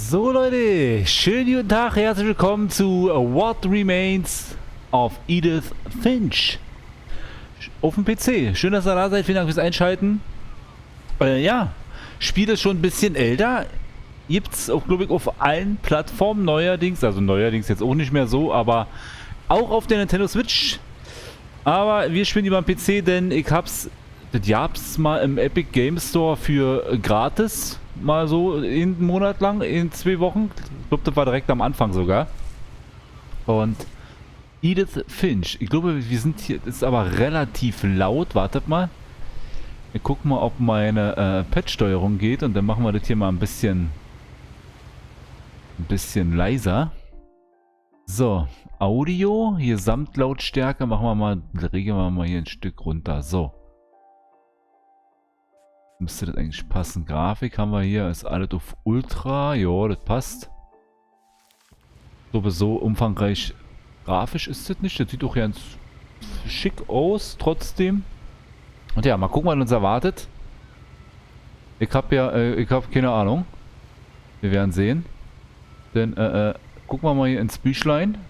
So Leute, schönen guten Tag, herzlich willkommen zu What Remains of Edith Finch auf dem PC. Schön, dass ihr da seid, vielen Dank fürs Einschalten. Ja, Spiel ist schon ein bisschen älter, gibt es auch, glaube ich, auf allen Plattformen neuerdings, also neuerdings jetzt auch nicht mehr so, aber auch auf der Nintendo Switch. Aber wir spielen über den PC, denn ich hab's, das gab's mal im Epic Game Store für gratis. Mal so einen Monat lang, in 2 Wochen. Ich glaube, das war direkt am Anfang sogar. Und Edith Finch. Ich glaube, wir sind hier, das ist aber relativ laut. Wartet mal. Wir gucken mal, ob meine Pad-Steuerung geht. Und dann machen wir das hier mal ein bisschen leiser. So, Audio. Hier Gesamtlautstärke machen wir mal, regeln wir mal hier ein Stück runter. So. Müsste das eigentlich passen. Grafik haben wir hier. Ist alles auf Ultra. Ja, das passt. Sowieso umfangreich. Grafisch ist das nicht. Das sieht doch ganz schick aus, trotzdem. Und ja, mal gucken, was uns erwartet. Ich habe ja, ich habe keine Ahnung. Wir werden sehen. Denn, gucken wir mal hier ins Büchlein.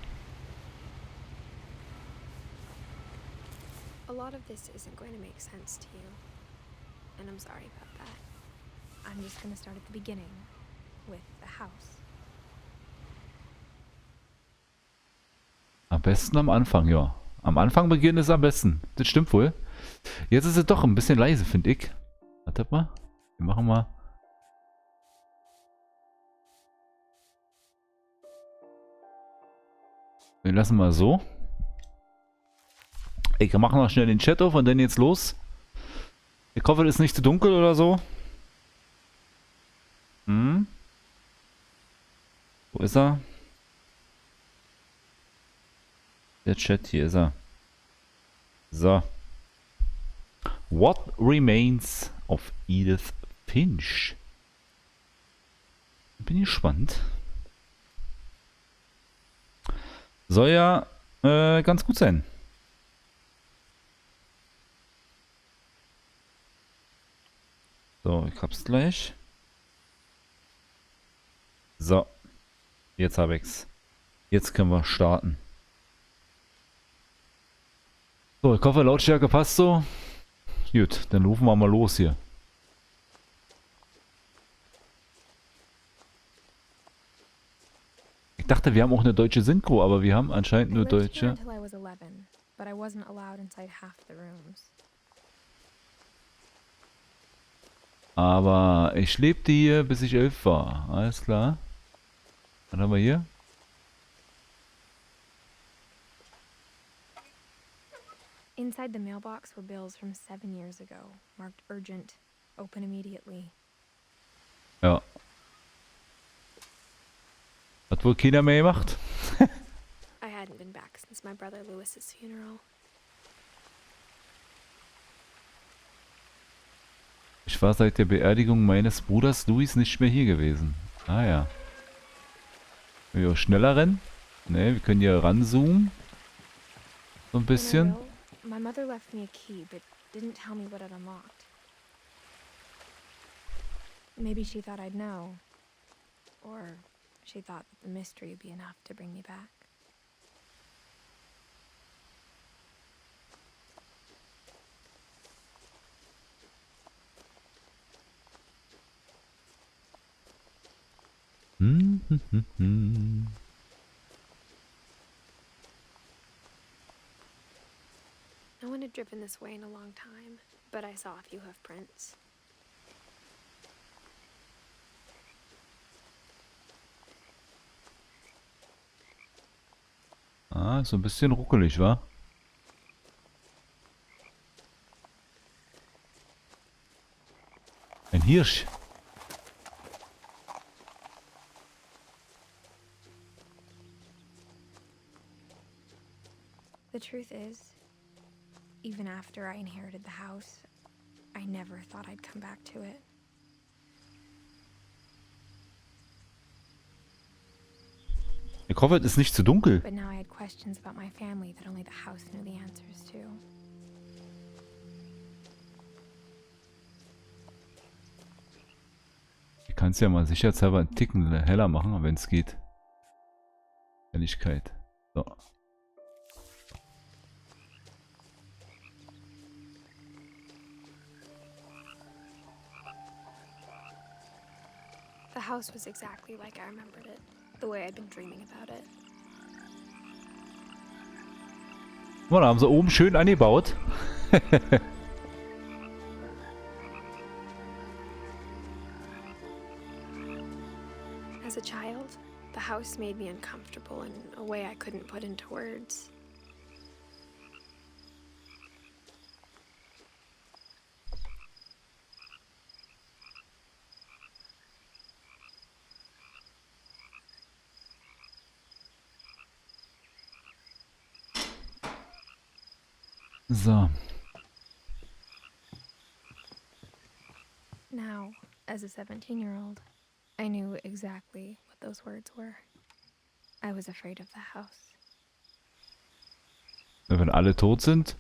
A lot of this isn't going to make sense to you. And I'm sorry about that. I'm just going to start at the beginning, with the house. Am besten am Anfang, ja. Am Anfang beginnen ist am besten. Das stimmt wohl. Jetzt ist es doch ein bisschen leise, finde ich. Wartet mal. Wir machen mal. Wir lassen mal so. Ich mache noch schnell den Chat auf und dann jetzt los. Ich hoffe, es ist nicht zu dunkel oder so. Hm. Wo ist er? Der Chat, hier ist er. So. What Remains of Edith Finch? Bin gespannt. Soll ja ganz gut sein. So, ich hab's gleich. So. Jetzt hab ich's. Jetzt können wir starten. So, ich hoffe, Lautstärke passt so. Gut, dann rufen wir mal los hier. Ich dachte, wir haben auch eine deutsche Synchro, aber wir haben anscheinend nur deutsche. Aber ich lebte hier, bis ich 11 war. Alles klar. Was haben wir hier? Inside the mailbox were bills from 7 years ago, marked urgent, open immediately. Ja. Hat wohl keiner mehr gemacht? I hadn't been back since my brother Lewis's funeral. Ich war seit der Beerdigung meines Bruders Louis nicht mehr hier gewesen. Ah ja. Können wir auch schneller rennen? Ne, wir können hier ranzoomen. So ein bisschen. My mother left me a key, but didn't tell me what it unlocked. Maybe she thought I'd know. Or she thought that the mystery would be enough to bring me back. No one had driven this way in a long time, but I saw a few hoof prints. Ah, so ein bisschen ruckelig, wa? Ein Hirsch. The truth is, even after I inherited the house, I never thought I'd come back to it. Ich hoffe, es ist nicht zu dunkel. But now I had questions about my family that only the house knew the answers to. kann es ja mal sicherheitshalber einen Ticken heller machen, wenn es geht. Helligkeit. So. The house was exactly like I remembered it, the way I'd been dreaming about it. Guck mal, da haben sie oben schön angebaut. As a child, the house made me uncomfortable in a way I couldn't put into words. So. Now, as a 17-year-old, I knew exactly what those words were. I was afraid of the house. Wenn alle tot sind,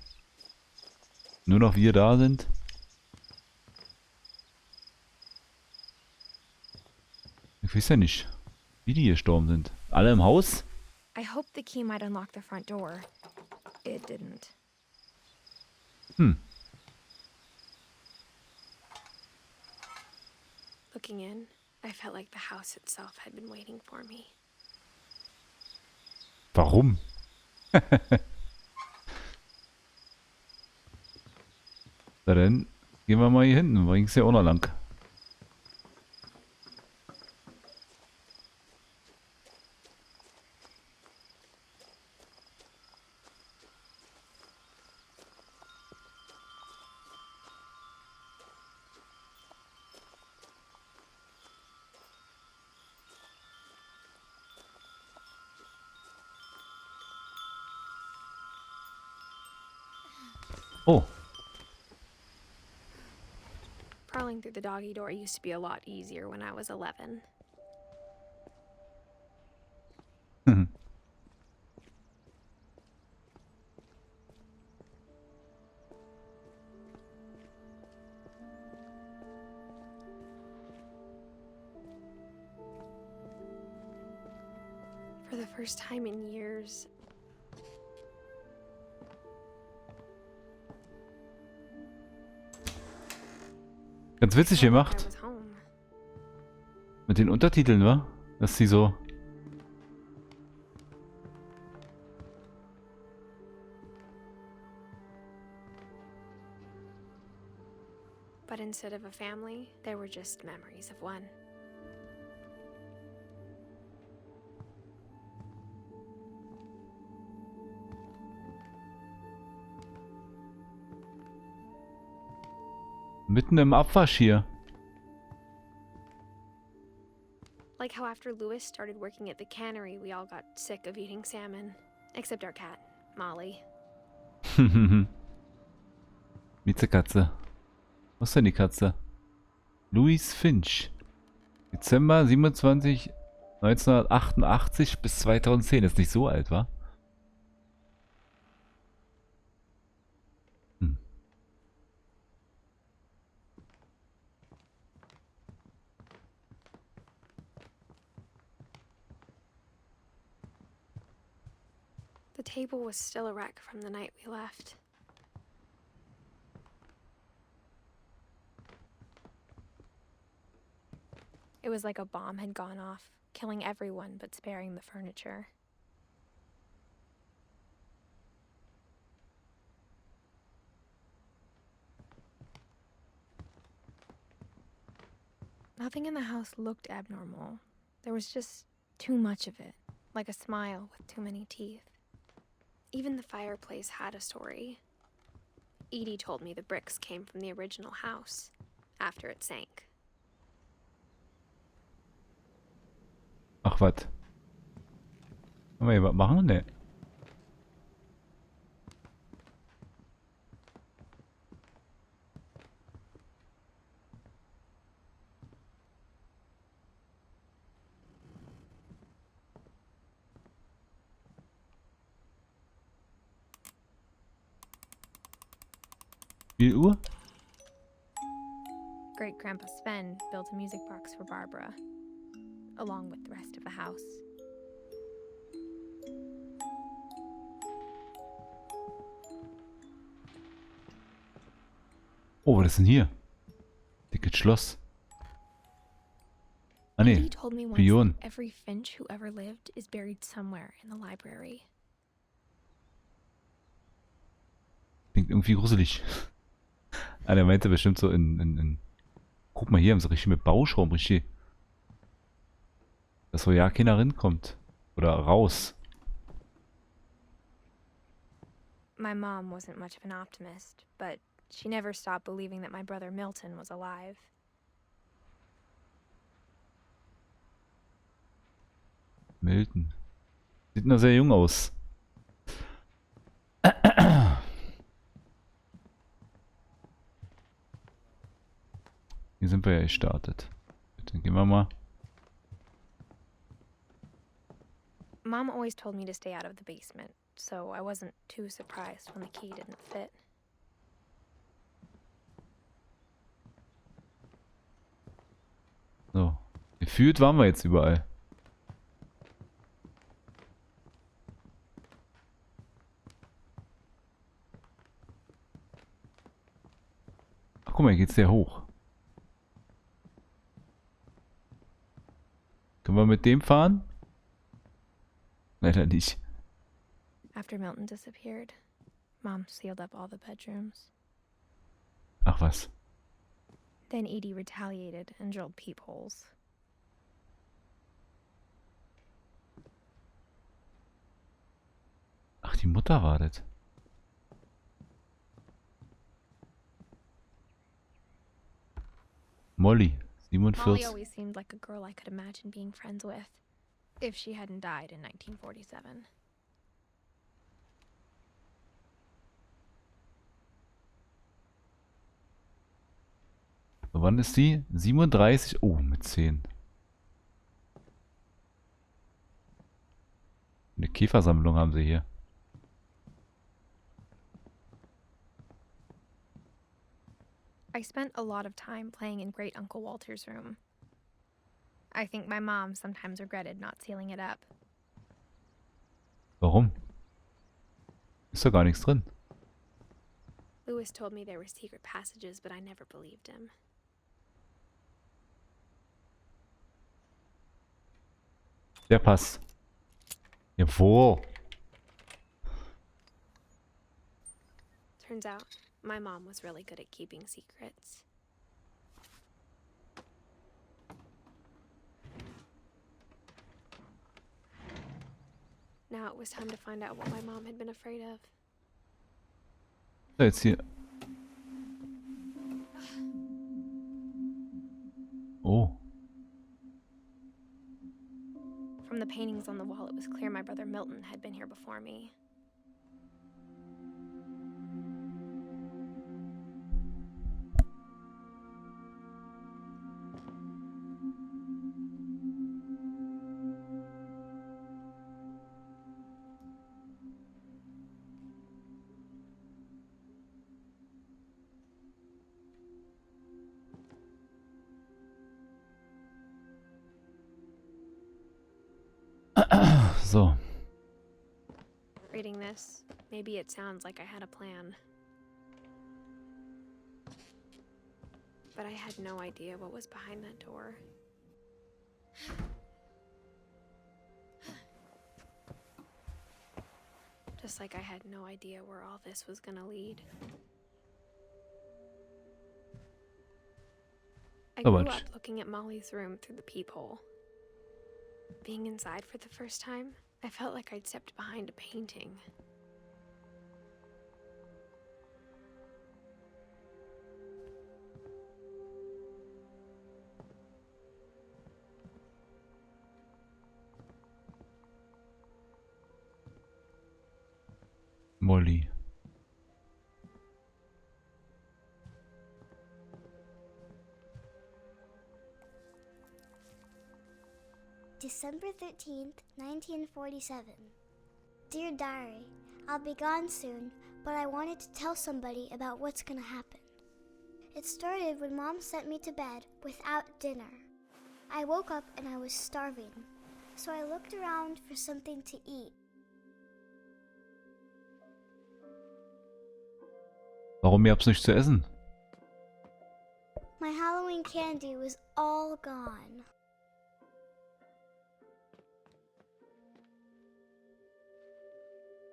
nur noch wir da sind. Ich weiß ja nicht, wie die gestorben sind. Alle im Haus? I hoped the key might unlock the front door. It didn't. Looking in, I felt like the house itself had been waiting for me. Warum? Na dann gehen wir mal hier hinten, da ging es ja auch noch lang. Oh. Crawling through the doggy door used to be a lot easier when I was 11. For the first time in years, Ganz witzig I gemacht. was home. Mit den Untertiteln, wa? Dass sie so... But instead of a family, there were just memories of one. Mitten im Abwasch hier. Like how after Louis started working at the cannery, we all got sick of eating salmon. Except our cat, Molly. Miezekatze. Was ist denn die Katze? Louis Finch. Dezember 27, 1988 bis 2010. Ist nicht so alt, wa? The table was still a wreck from the night we left. It was like a bomb had gone off, killing everyone but sparing the furniture. Nothing in the house looked abnormal. There was just too much of it, like a smile with too many teeth. Even the fireplace had a story. Edie told me the bricks came from the original house, after it sank. Ach, was? Können wir hier was machen? Ne. Wie viel Uhr? Great Grandpa Sven built a music box for Barbara, along with the rest of the house. Oh, was ist denn hier? Dickes Schloss. Ah ne, He told me once Spion. that every Finch who ever lived is buried somewhere in the library. Klingt irgendwie gruselig. Ah, der meinte bestimmt so in... Guck mal, hier haben sie richtig mit Bauschaum, richtig... Dass so ja keiner rinkommt. Oder raus. My mom wasn't much of an optimist, but she never stopped believing that my brother Milton was alive. Milton. Sieht noch sehr jung aus. Hier sind wir ja gestartet. Dann gehen wir mal. Mom always told me to stay out of the basement, so I wasn't too surprised when the key didn't fit. So. Gefühlt waren wir jetzt überall. Ach, guck mal, hier geht's sehr hoch. Können wir mit dem fahren? Leider nicht. After Milton disappeared, Mom sealed up all the bedrooms. Ach was. Then Edie retaliated and drilled peepholes. Ach, die Mutter war das. Molly, Molly 47. always seemed like a girl I could imagine being friends with, if she hadn't died in 1947. So, wann ist die? 37. Oh, mit 10. Eine Käfersammlung haben sie hier. I spent a lot of time playing in Great Uncle Walter's room. I think my mom sometimes regretted not sealing it up. Warum? Ist da gar nichts drin. Lewis told me there were secret passages, but I never believed him. Der Pass. Jawohl. Turns out, my mom was really good at keeping secrets. Now it was time to find out what my mom had been afraid of. So, jetzt hier. Oh. From the paintings on the wall, it was clear my brother Milton had been here before me. So. Reading this, maybe it sounds like I had a plan. But I had no idea what was behind that door. Just like I had no idea where all this was gonna lead. I So grew much. up looking at Molly's room through the peephole. Being inside for the first time, I felt like I'd stepped behind a painting. Molly. December 13th, 1947. Dear Diary, I'll be gone soon, but I wanted to tell somebody about what's gonna happen. It started when Mom sent me to bed without dinner. I woke up and I was starving, so I looked around for something to eat. Warum, ihr habt's nicht zu essen? My Halloween candy was all gone.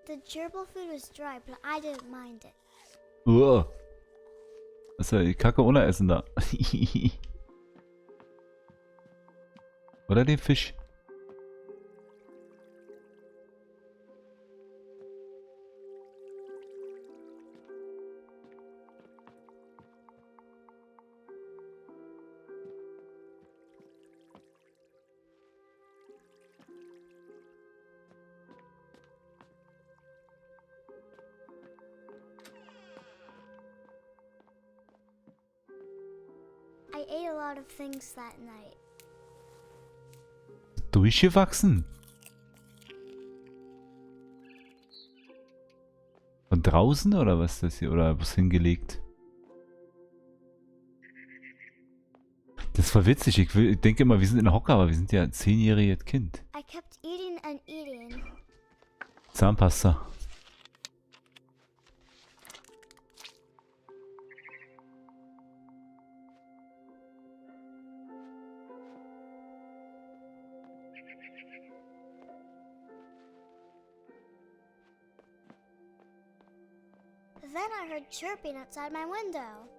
The gerbil food was dry, but I didn't mind it. Uah. Das ist ja die Kacke ohne Essen da. Oder den Fisch. I ate a lot of things that night. Durchgewachsen? Von draußen oder was ist das hier? Oder was hingelegt? Das ist voll witzig. Ich denke immer, wir sind in der Hocke, aber wir sind ja ein 10-jähriges Kind. I kept eating and eating. Zahnpasta. Then I heard chirping outside my window.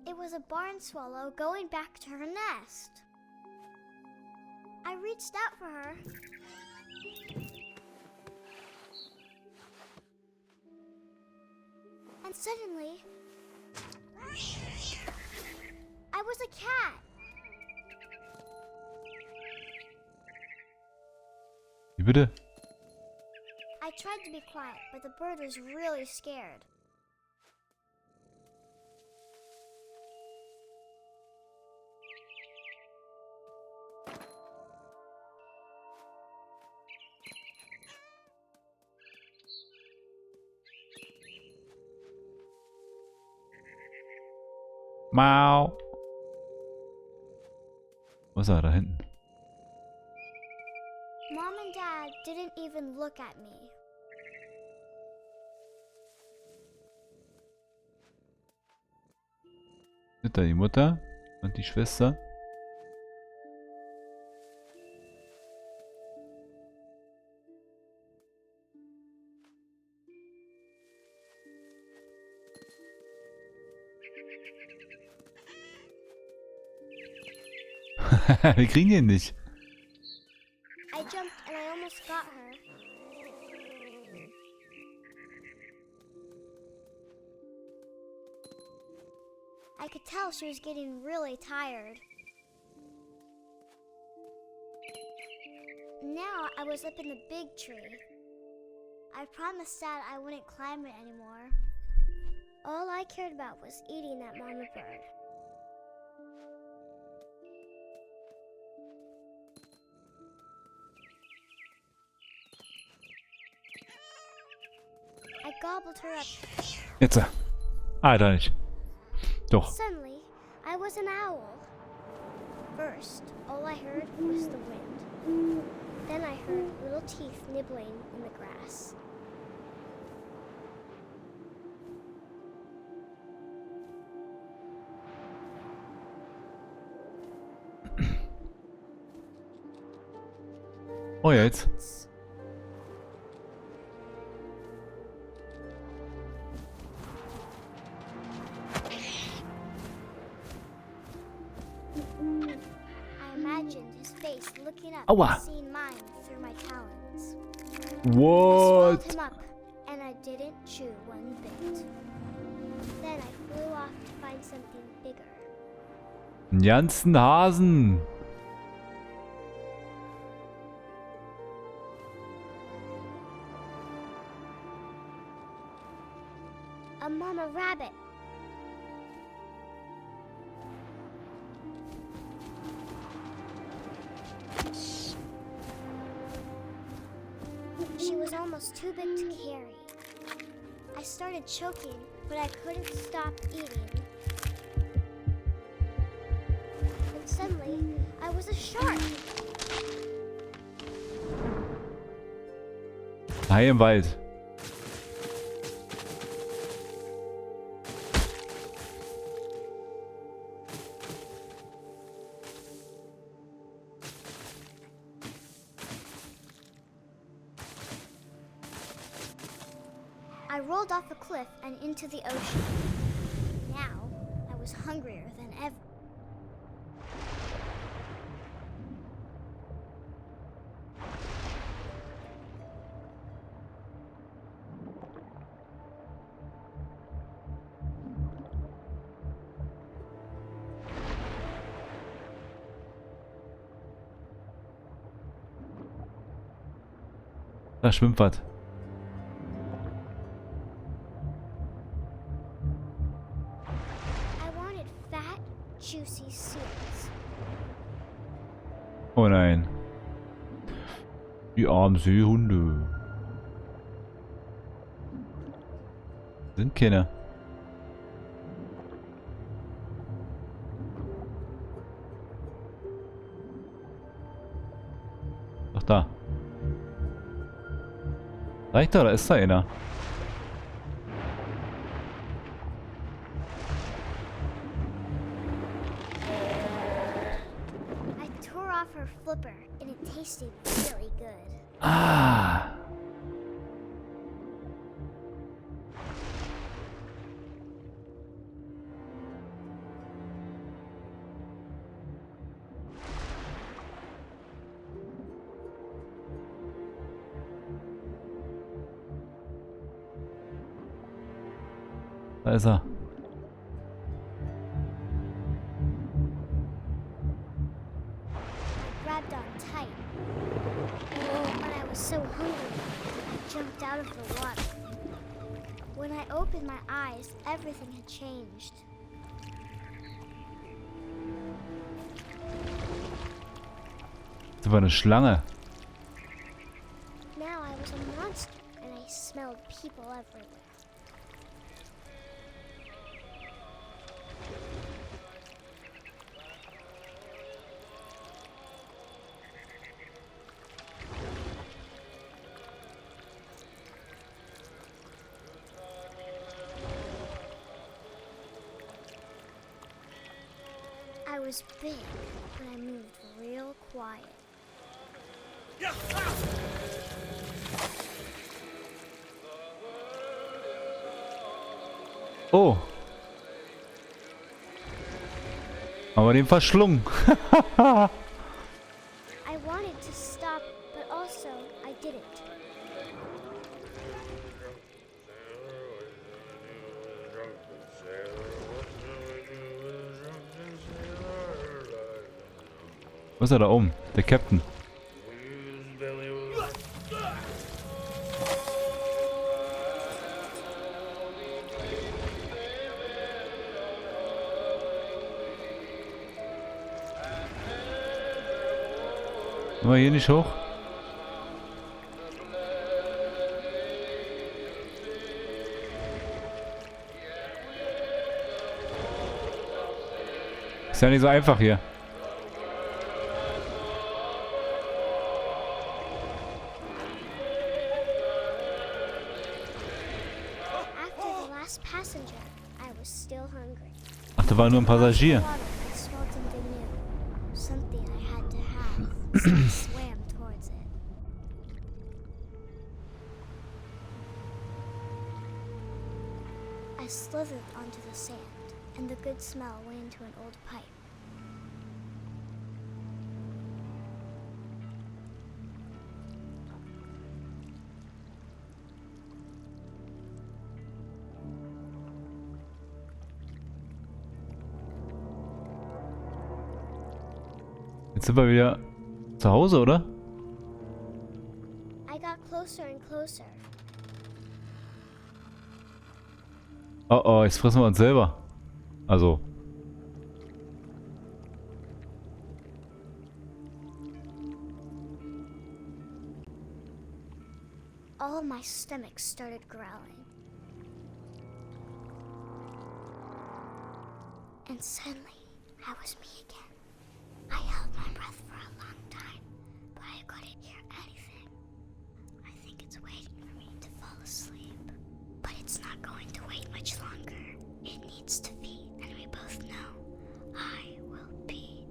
It was a barn swallow going back to her nest. I reached out for her. And suddenly, I was a cat. Wie bitte? I tried to be quiet, but the bird was really scared. Mau. Was ist er da hinten? Mom and Dad didn't even look at me. Sind da die Mutter und die Schwester? Wir kriegen ihn nicht. I jumped and I almost got her. I could tell she was getting really tired. Now I was up in the big tree. I promised Dad I wouldn't climb it anymore. All I cared about was eating that mama bird. I gobbled her up. Jetzt. Ah, da nicht. Doch. Suddenly, I was an owl. First, all I heard was the wind. Then I heard little teeth nibbling in the grass. Oh ja, jetzt. I imagined his face looking up Aua. and seeing mine through my talons. I What? swallowed him up, and I didn't chew one bit. Then I flew off to find something bigger. Einen ganzen Hasen. A mama rabbit. She was almost too big to carry. I started choking, but I couldn't stop eating. And suddenly, I was a shark. Hai im Wald. I rolled off a cliff and into the ocean. Now, I was hungrier than ever. Da schwimmt was. I wanted fat, juicy seals. Oh nein. Die armen Seehunde. Sind keine. Ach da. Reicht da ist da einer. I tore off her flipper and it tasted really good. Ah. Da ist er. I grabbed on tight. When I was so hungry, I jumped out of the water. When I opened my eyes, everything had changed. Das war eine Schlange. Now I was a monster and I smelled people everywhere. I was big, but I moved real quiet. Oh. Aber den verschlungen. I wanted to stop, but also I didn't. Was ist er da oben? Der Captain. Wollen wir hier nicht hoch? Ist ja nicht so einfach hier. After the last passenger, I was still hungry. Ach, da war nur ein Passagier. Water, I smelled something new. Something I had to have. So I swam towards it. I slithered onto the sand, and the good smell went into an old pipe. Jetzt sind wir wieder zu Hause, oder? I got closer and closer. Oh oh, jetzt fressen wir uns selber. Also. All my stomach started growling. And suddenly, I was me again. I held my breath for a long time, but I couldn't hear anything. I think it's waiting for me to fall asleep. But it's not going to wait much longer. It needs to feed, and we both know I will be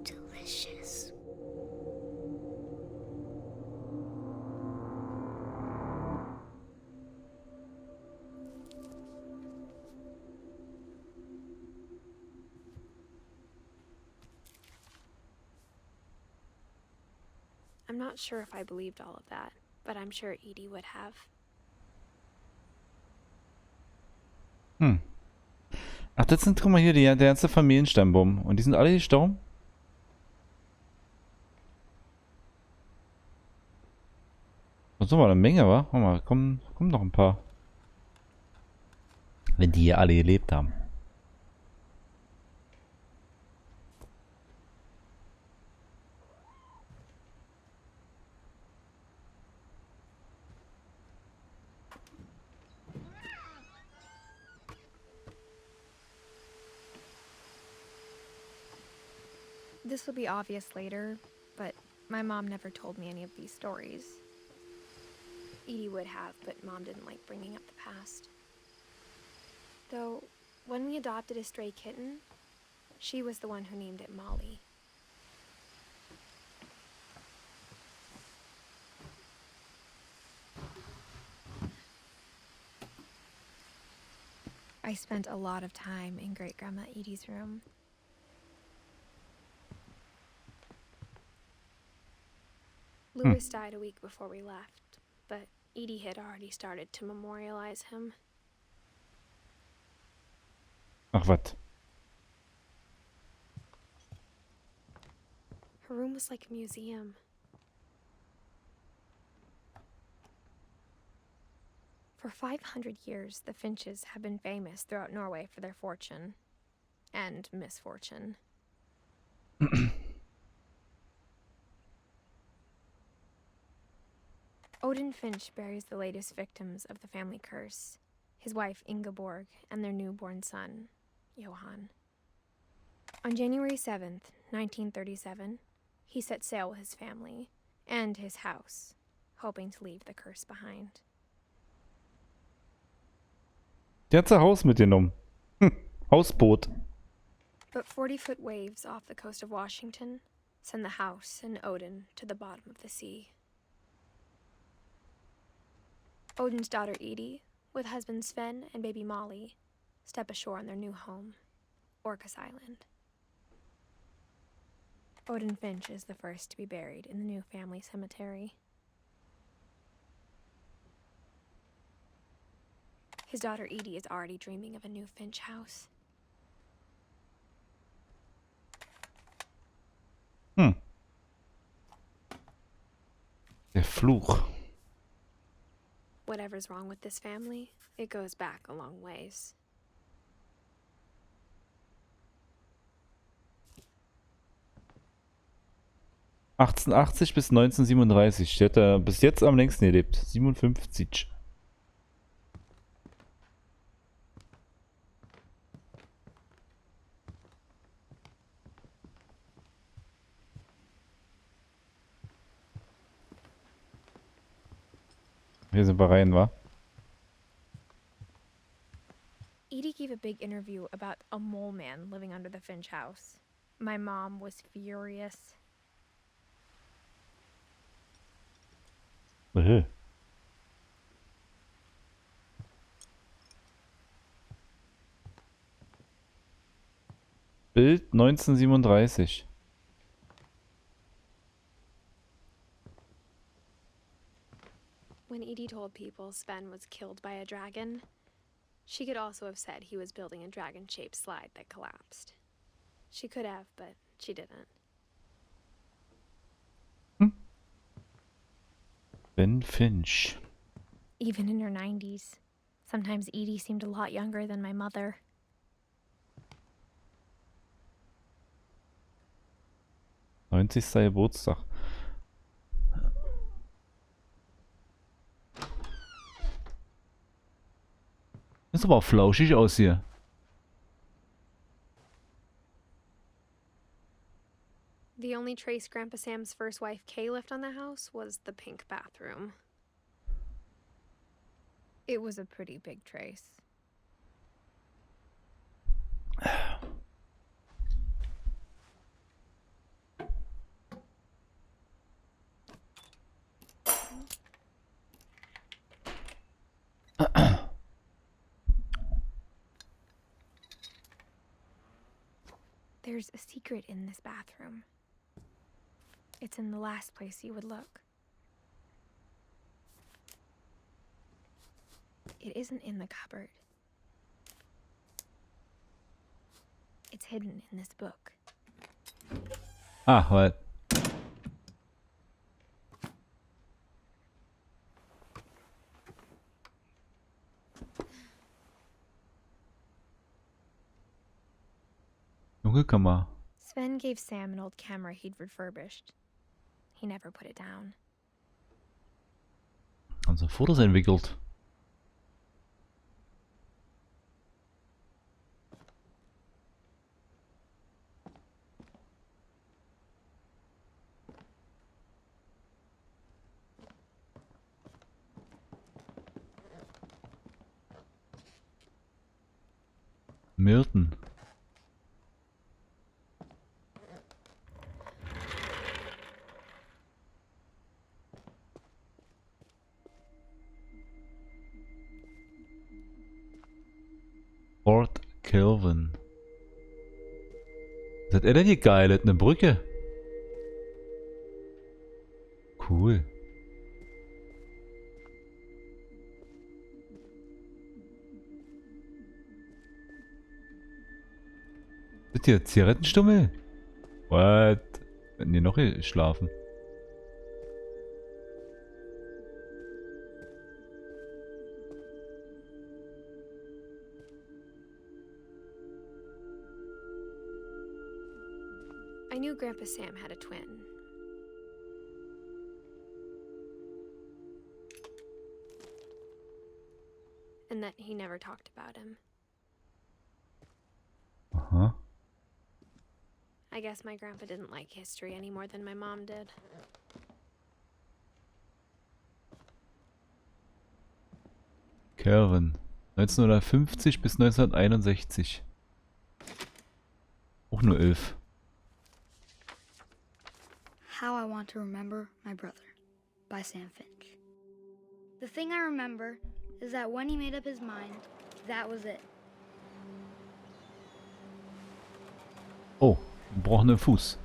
delicious. I'm not sure if I believed all of that, but I'm sure Edie would have. Ach, das sind, guck mal hier, der ganze Familienstammbaum. Und die sind alle gestorben? Das ist aber eine Menge, wa? Guck mal, kommen noch ein paar. Wenn die hier alle gelebt haben. This will be obvious later, but my mom never told me any of these stories. Edie would have, but Mom didn't like bringing up the past. Though, when we adopted a stray kitten, she was the one who named it Molly. I spent a lot of time in Great-Grandma Edie's room. Louis died a week before we left, but Edie had already started to memorialize him. Ach, was? Her room was like a museum. For 500 years, the Finches have been famous throughout Norway for their fortune and misfortune. Odin Finch buries the latest victims of the family curse, his wife Ingeborg and their newborn son, Johan. On January 7th, 1937, he set sail with his family and his house, hoping to leave the curse behind. Der hat sein Haus mitgenommen. Hausboot. But 40-foot waves off the coast of Washington send the house and Odin to the bottom of the sea. Odin's daughter Edie, with husband Sven and baby Molly, step ashore on their new home, Orcas Island. Odin Finch is the first to be buried in the new family cemetery. His daughter Edie is already dreaming of a new Finch house. Der Fluch. Whatever's wrong with this family, it goes back a long ways. (1880 bis 1937). Der hat da bis jetzt am längsten gelebt. 57. Hier sind wir rein, wa? Edie gave a big interview about a mole man living under the Finch house. My mom was furious. Bild 1937. When Edie told people Sven was killed by a dragon, she could also have said he was building a dragon-shaped slide that collapsed. She could have, but she didn't. Ben Finch. Even in her 90s, sometimes Edie seemed a lot younger than my mother. (90. Geburtstag). Das sieht aber auch flauschig aus hier. The only trace Grandpa Sam's first wife Kay left on the house was the pink bathroom. It was a pretty big trace. There's a secret in this bathroom. It's in the last place you would look. It isn't in the cupboard. It's hidden in this book. Ah, what? Dunkelkammer. Sven gave Sam an old camera he'd refurbished. He never put it down. Haben sie Fotos entwickelt. Milton. Fort Kelvin. Was hat er denn hier geilet? Eine Brücke? Cool. Ist hier Zigarettenstummel? What? Werden die noch hier schlafen? I knew Grandpa Sam had a twin. And that he never talked about him. Aha. I guess my grandpa didn't like history any more than my mom did. Kelvin. 1950 bis 1961. Auch nur 11. How I Want to Remember My Brother by Sam Finch. The thing I remember is that when he made up his mind, that was it. Oh, gebrochenen Fuß.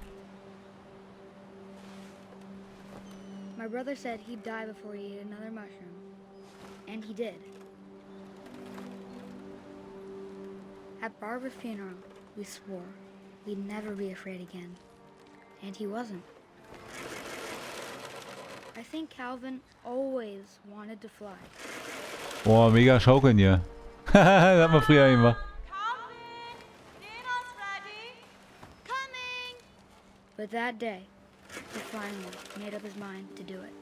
My brother said he'd die before he ate another mushroom. And he did. At Barbara's funeral, we swore we'd never be afraid again. And he wasn't. I think Calvin always wanted to fly. Boah, mega schaukeln hier. Das hat man früher gemacht. But that day, he finally made up his mind to do it.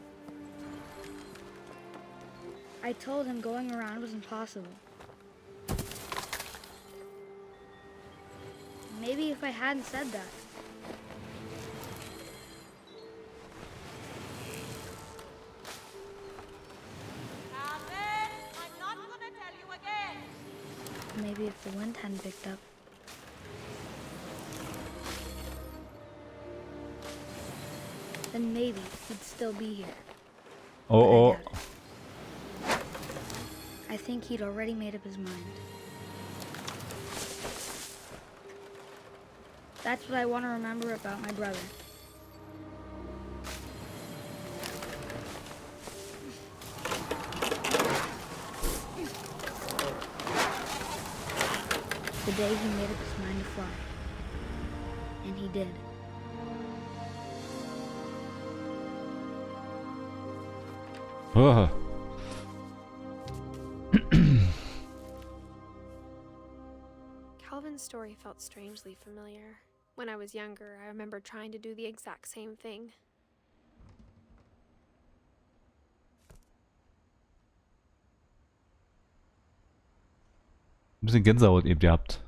I told him going around was impossible. Maybe if I hadn't said that. Calvin, I'm not gonna tell you again. Maybe if the wind hadn't picked up. Then maybe he'd still be here. Oh, But I oh. doubt it. I think he'd already made up his mind. That's what I want to remember about my brother. The day he made up his mind to fly. And he did. Oh. Calvin's story felt strangely familiar. When I was younger, I remember trying to do the exact same thing. Ein bisschen Gänsehaut eben gehabt.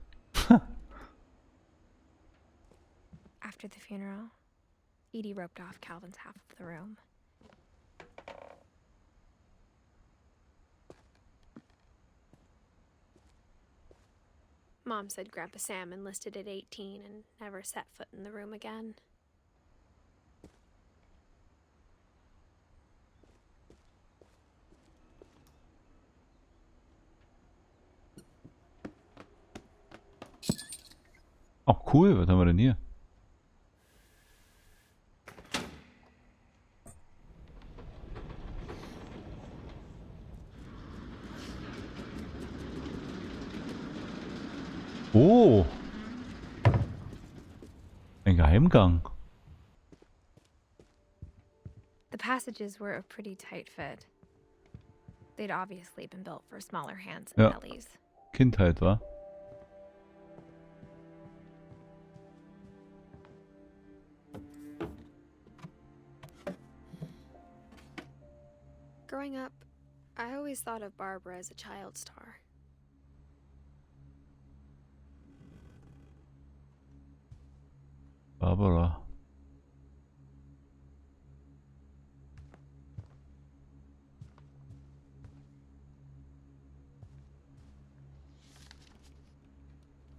After the funeral, Edie roped off Calvin's half of the room. Mom said Grandpa Sam enlisted at 18 and never set foot in the room again. Oh, cool. Was haben wir denn hier? Oh! Ein Geheimgang. The passages were a pretty tight fit. They'd obviously been built for smaller hands and Ja. bellies. Kindheit, wa? Growing up, I always thought of Barbara as a child star. Barbara.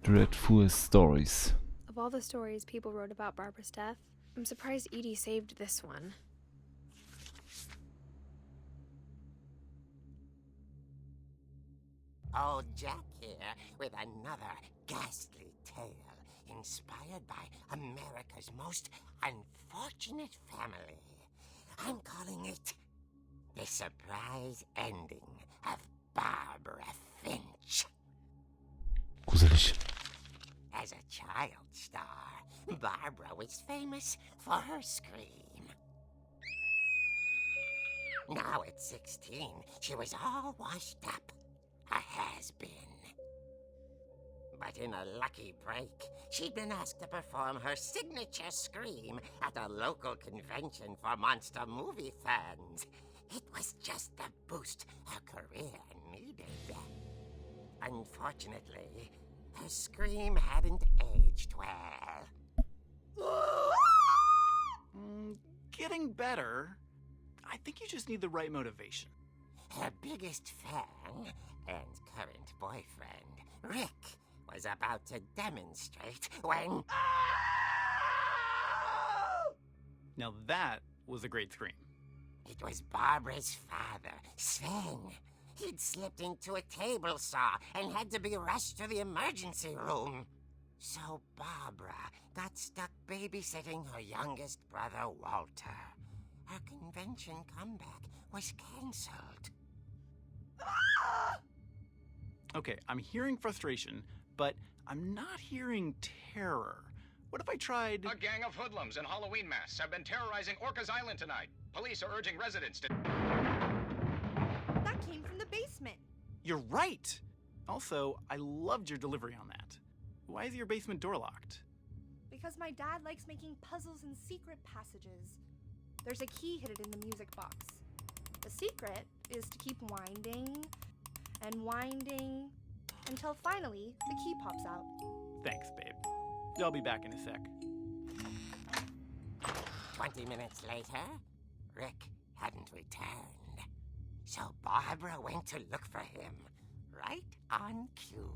Dreadful stories. Of all the stories people wrote about Barbara's death, I'm surprised Edie saved this one. Old Jack here with another ghastly tale inspired by America's most unfortunate family. I'm calling it The Surprise Ending of Barbara Finch. Gruselig. As a child star, Barbara was famous for her scream. Now at 16, she was all washed up. A has-been. But in a lucky break, she'd been asked to perform her signature scream at a local convention for monster movie fans. It was just the boost her career needed. Unfortunately, her scream hadn't aged well. Getting better. I think you just need the right motivation. Her biggest fan and current boyfriend, Rick, was about to demonstrate when... Now that was a great scream. It was Barbara's father, Sven. He'd slipped into a table saw and had to be rushed to the emergency room. So Barbara got stuck babysitting her youngest brother, Walter. Her convention comeback was cancelled. Okay, I'm hearing frustration, but I'm not hearing terror. What if I tried... A gang of hoodlums in Halloween masks have been terrorizing Orcas Island tonight. Police are urging residents to... That came from the basement. You're right! Also, I loved your delivery on that. Why is your basement door locked? Because my dad likes making puzzles and secret passages. There's a key hidden in the music box. The secret is to keep winding and winding until finally the key pops out. Thanks, babe. I'll be back in a sec. 20 minutes later, Rick hadn't returned. So Barbara went to look for him, right on cue.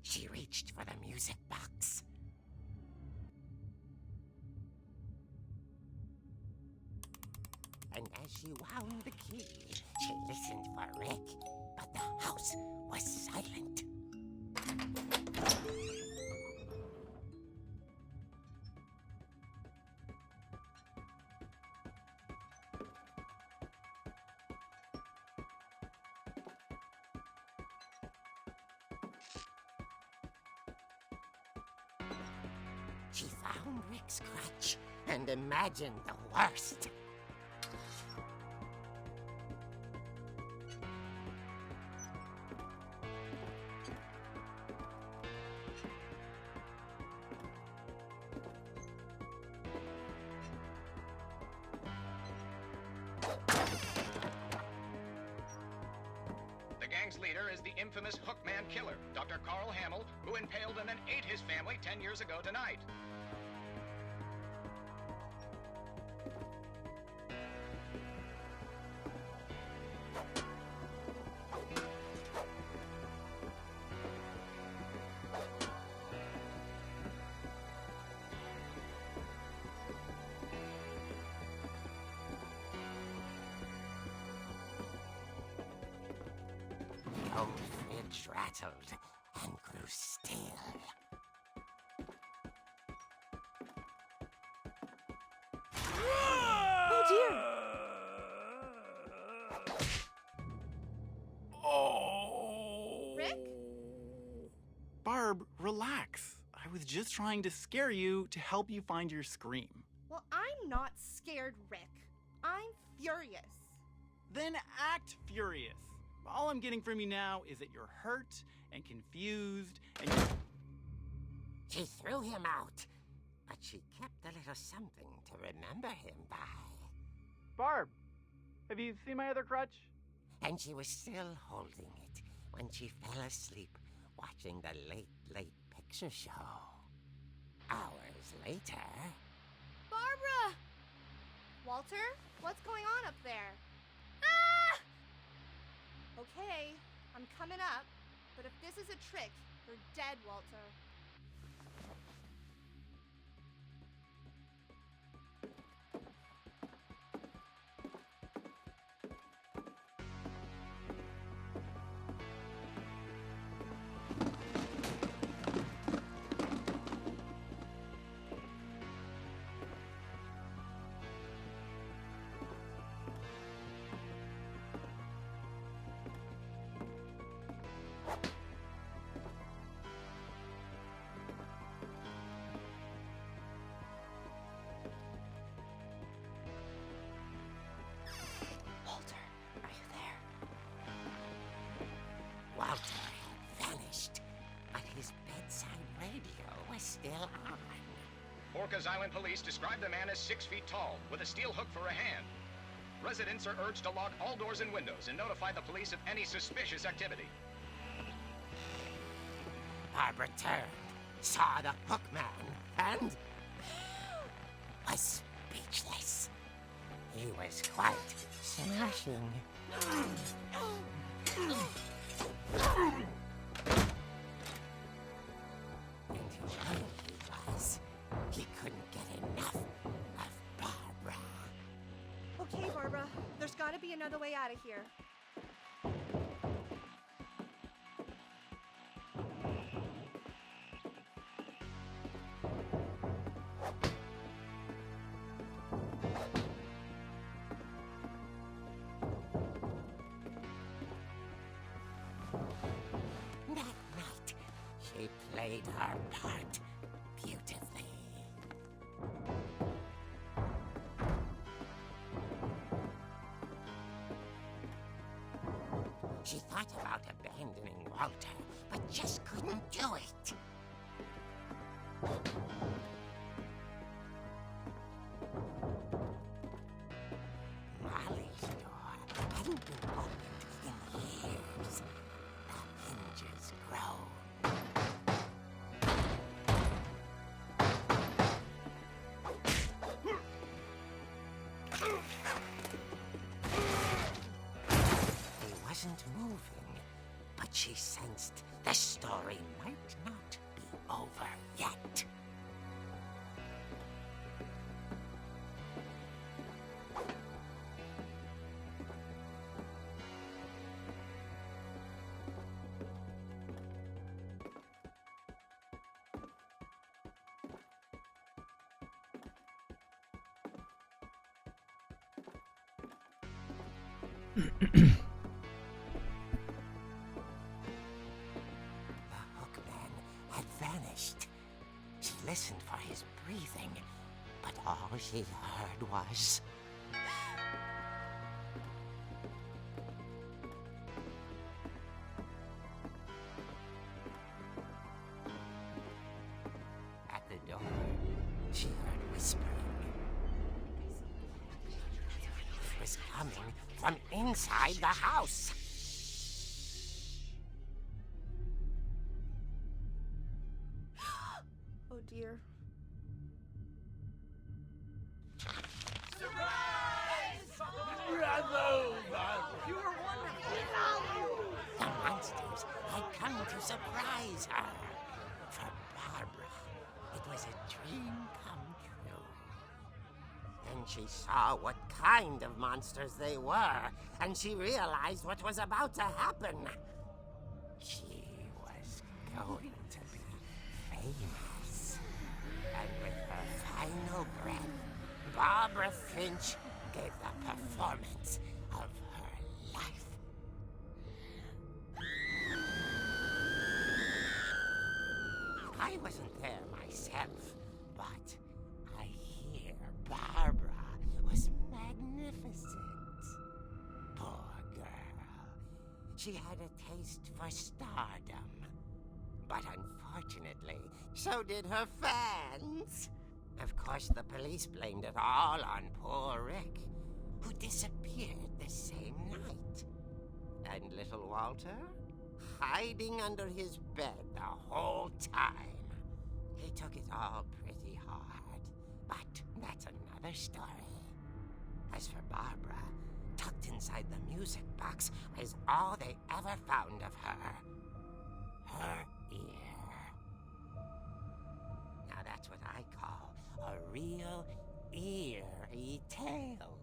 She reached for the music box. And as she wound the key, she listened for Rick, but the house was silent. She found Rick's crutch and imagined the worst. The gang's leader is the infamous Hookman killer, Dr. Carl camel who impaled and then ate his family 10 years ago tonight. The old fridge rattled and grew still. Oh dear! Oh. Rick? Barb, relax. I was just trying to scare you to help you find your scream. Well, I'm not scared, Rick. I'm furious. Then act furious. All I'm getting from you now is that you're hurt and confused and She threw him out, but she kept a little something to remember him by. Barb, have you seen my other crutch? And she was still holding it when she fell asleep watching the late picture show. Hours later... Barbara! Walter, what's going on up there? Ah! Okay, I'm coming up, but if this is a trick, you're dead, Walter. Walter had vanished, but his bedside radio was still on. Orcas Island police describe the man as 6 feet tall, with a steel hook for a hand. Residents are urged to lock all doors and windows and notify the police of any suspicious activity. Barbara turned, saw the hook man, and was speechless. He was quite smashing. And whoever he was, he couldn't get enough of Barbara. Okay, Barbara, there's gotta be another way out of here. That night, she played her part beautifully. She thought about abandoning Walter, but just couldn't do it. Molly's door hadn't been opened in years. The hinges groaned. He wasn't moving, but she sensed the story might not be over yet. The hookman had vanished. She listened for his breathing, but all she heard was... At the door, she heard whispering. It was coming from inside the house. dear. The monsters had come to surprise her. For Barbara, it was a dream come true. Then she saw what kind of monsters they were, and she realized what was about to happen. She was going to be famous. And with her final breath, Barbara Finch gave the performance of her life. I wasn't there myself, but I hear Barbara was magnificent. Poor girl. She had a taste for stardom. But unfortunately, so did her fans. Of course, the police blamed it all on poor Rick, who disappeared the same night. And little Walter? Hiding under his bed the whole time. He took it all pretty hard, but that's another story. As for Barbara, tucked inside the music box was all they ever found of her. Her ear. Now that's what I call a real eerie tale.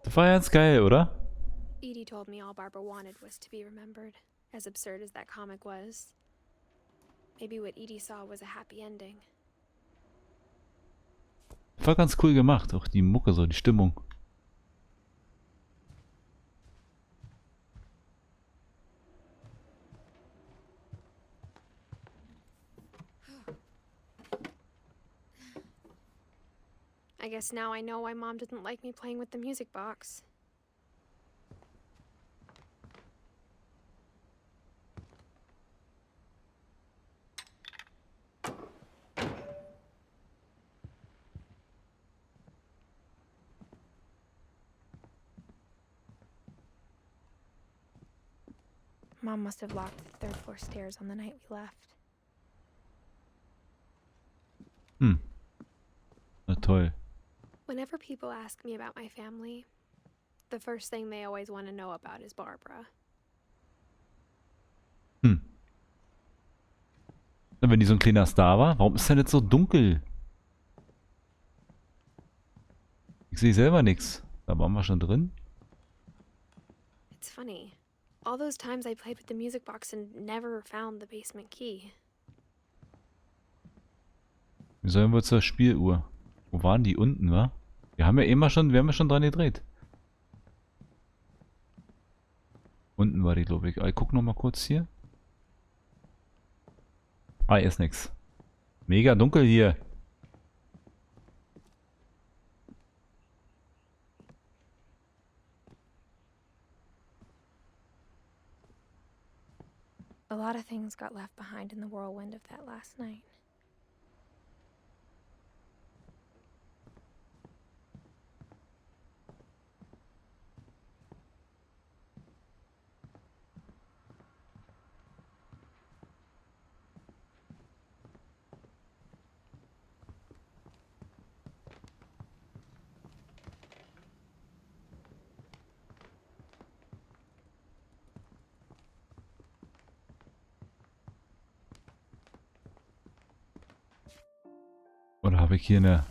Das war ganz geil, oder? Edie told me all Barbara wanted was to be remembered, as absurd as that comic was. Maybe what Edie saw was a happy ending. War ganz cool gemacht, auch die Mucke, so die Stimmung. I guess now I know why Mom didn't like me playing with the music box. Mom must have locked the third floor stairs on the night we left. Na toll. Whenever people ask me about my family, the first thing they always want to know about is Barbara. Wenn die so ein kleiner Star war, warum ist denn jetzt so dunkel? Ich sehe selber nichts. Da waren wir schon drin. It's funny. All those times I played with the music box and never found the basement key. Wir sollen wohl zur Spieluhr. Wo waren die? Unten, wa? Wir haben ja schon dran gedreht. Unten war die, glaube ich. Ich guck noch mal kurz hier. Ah, hier ist nix. Mega dunkel hier. A lot of things got left behind in the whirlwind of that last night. Oder habe ich hier eine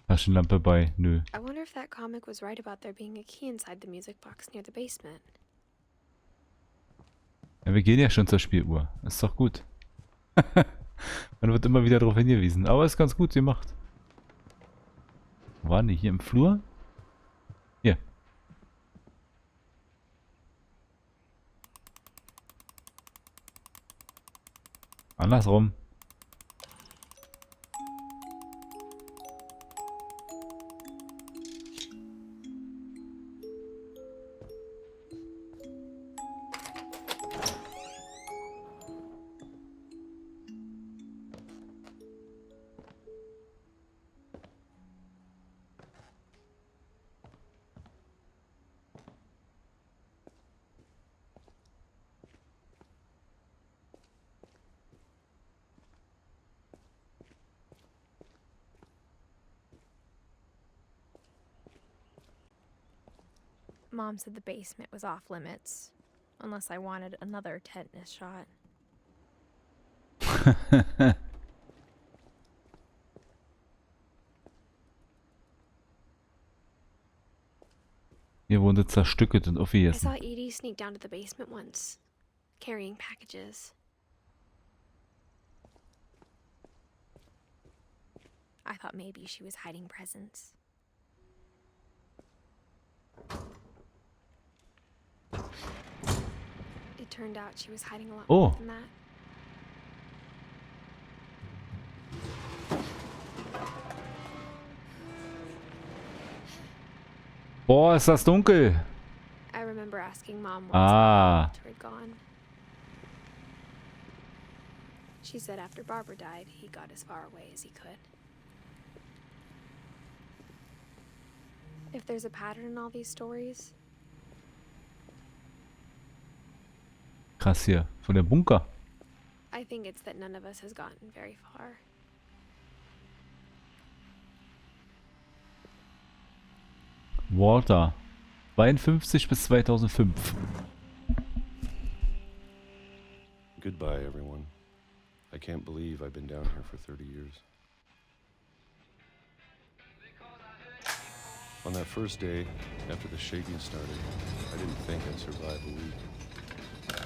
Taschenlampe bei? Nö. I wonder if that comic was right about there being a key inside the music box near the basement. Ja, wir gehen ja schon zur Spieluhr. Ist doch gut. Man wird immer wieder darauf hingewiesen. Aber ist ganz gut gemacht. Wo waren die? Hier im Flur? Hier. Andersrum. Mom said the basement was off limits, unless I wanted another tetanus shot. Hier wurde zerstückelt und I aufgegessen. saw Edie sneak down to the basement once, carrying packages. I thought maybe she was hiding presents. It turned out she was hiding a lot Oh. more than that. Boah, ist das dunkel. I remember asking Mom once Ah. after he'd gone. She said after Barbara died, he got as far away as he could. If there's a pattern in all these stories, Krass hier, von der Bunker. I think it's that none of us has gotten very far. Water. 52 bis 2005. Goodbye, everyone. I can't believe I've been down here for 30 years. On that first day, after the shaking started, I didn't think I'd survive a week.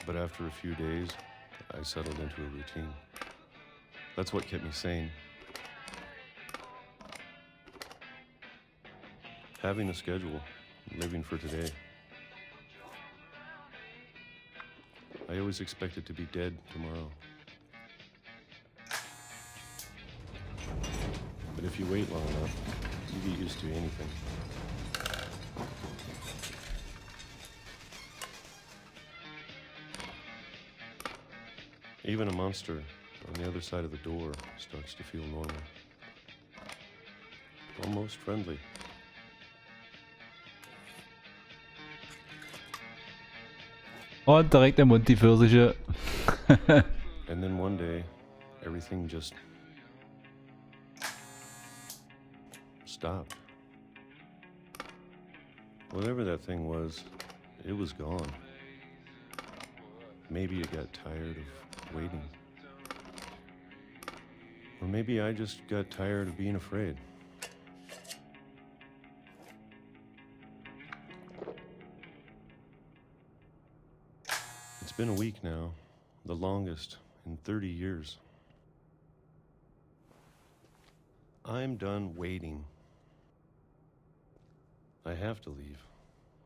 But after a few days, I settled into a routine. That's what kept me sane. Having a schedule, living for today. I always expected to be dead tomorrow. But if you wait long enough, you get used to anything. Even a monster on the other side of the door starts to feel normal. Almost friendly. Und direkt im Mund die Pfirsiche. And then one day, everything just stopped. Whatever that thing was, it was gone. Maybe it got tired of waiting. Or maybe I just got tired of being afraid. It's been a week now, the longest in 30 years. I'm done waiting. I have to leave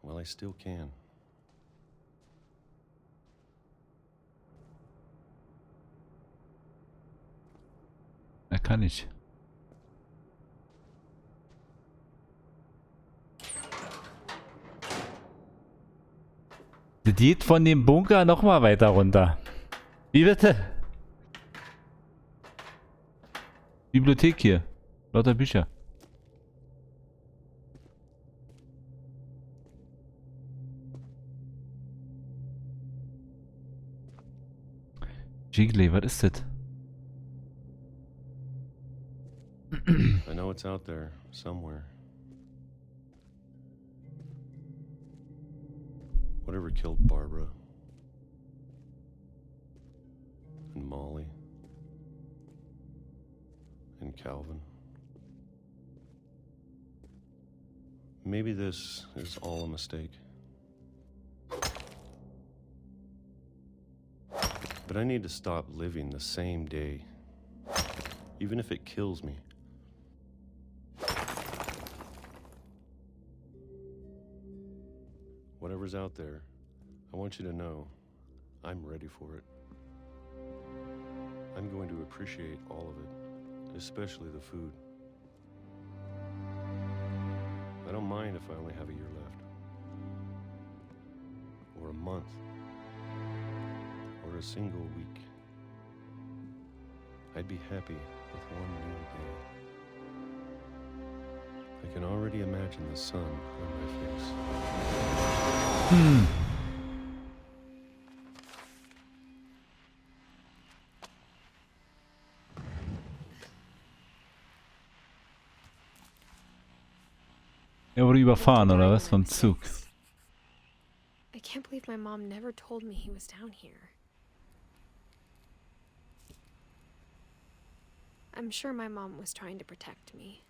while I still can. Er kann nicht. Das geht von dem Bunker noch mal weiter runter. Wie bitte? Bibliothek hier. Lauter Bücher. Jiggly, was ist das? I know it's out there, somewhere. Whatever killed Barbara and Molly and Calvin. Maybe this is all a mistake. But I need to stop living the same day, even if it kills me. Whatever's out there, I want you to know I'm ready for it. I'm going to appreciate all of it, especially the food. I don't mind if I only have a year left, or a month, or a single week. I'd be happy with one new day. I can already imagine the sun on my face. Er wurde überfahren, oder was? Vom Zug. I can't believe my mom never told me he was down here. I'm sure my mom was trying to protect me.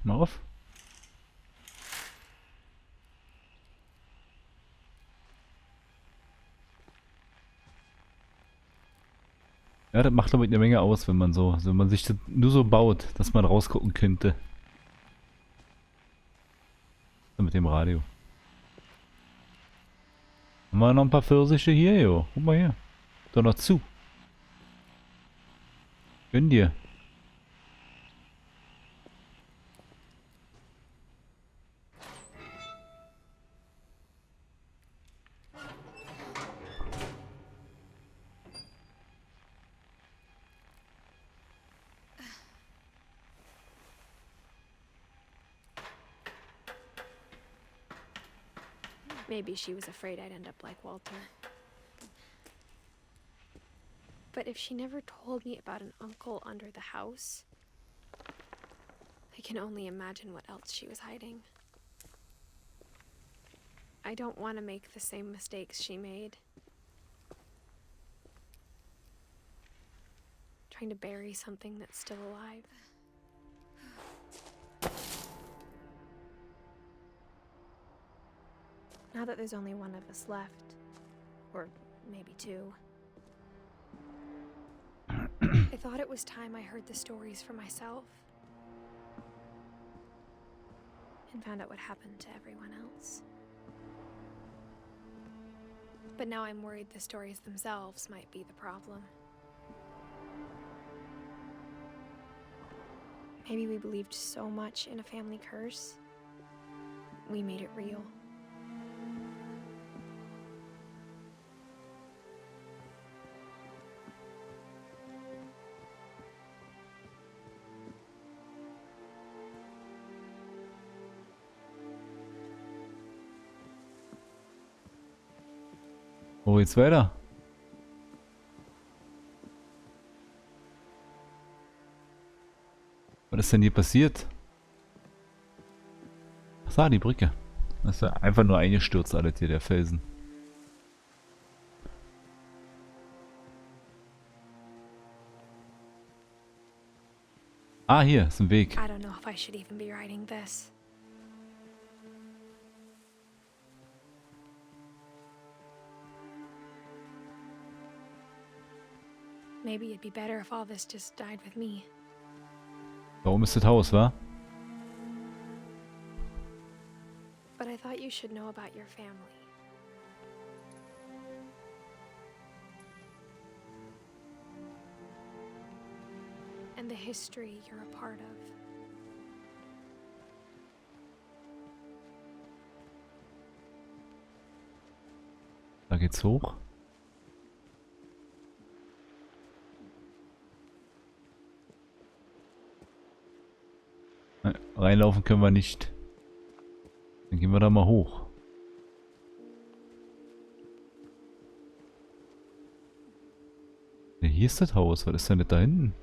Mal auf. Ja, das macht glaube ich eine Menge aus, wenn man sich das nur so baut, dass man rausgucken könnte. So mit dem Radio. Haben wir noch ein paar Pfirsiche hier, jo. Guck mal hier. Doch noch zu. Gönn dir. Maybe she was afraid I'd end up like Walter. But if she never told me about an uncle under the house, I can only imagine what else she was hiding. I don't want to make the same mistakes she made. Trying to bury something that's still alive. Now that there's only one of us left, or maybe two, I thought it was time I heard the stories for myself and found out what happened to everyone else. But now I'm worried the stories themselves might be the problem. Maybe we believed so much in a family curse, we made it real. Wo geht's weiter? Was ist denn hier passiert? Ach da, die Brücke. Das ist ja einfach nur eingestürzt, alles hier, der Felsen. Ah, hier ist ein Weg. I don't know if I should even be writing this. Maybe it'd be better if all this just died with me. Da oben ist das Haus, wa? But I thought you should know about your family. And the history you're a part of. Da geht's hoch. Reinlaufen können wir nicht. Dann gehen wir da mal hoch. Ja, hier ist das Haus. Was ist denn das da hinten?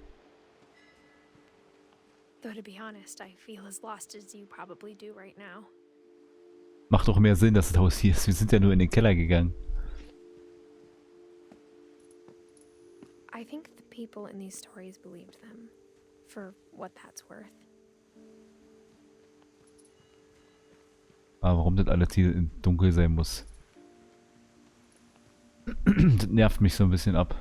Though to be honest, I feel as lost as you probably do right now. Macht doch mehr Sinn, dass das Haus hier ist. Wir sind ja nur in den Keller gegangen. I think the people in these stories believed them, for what that's worth. Aber warum das alles hier dunkel sein muss. Das nervt mich so ein bisschen ab.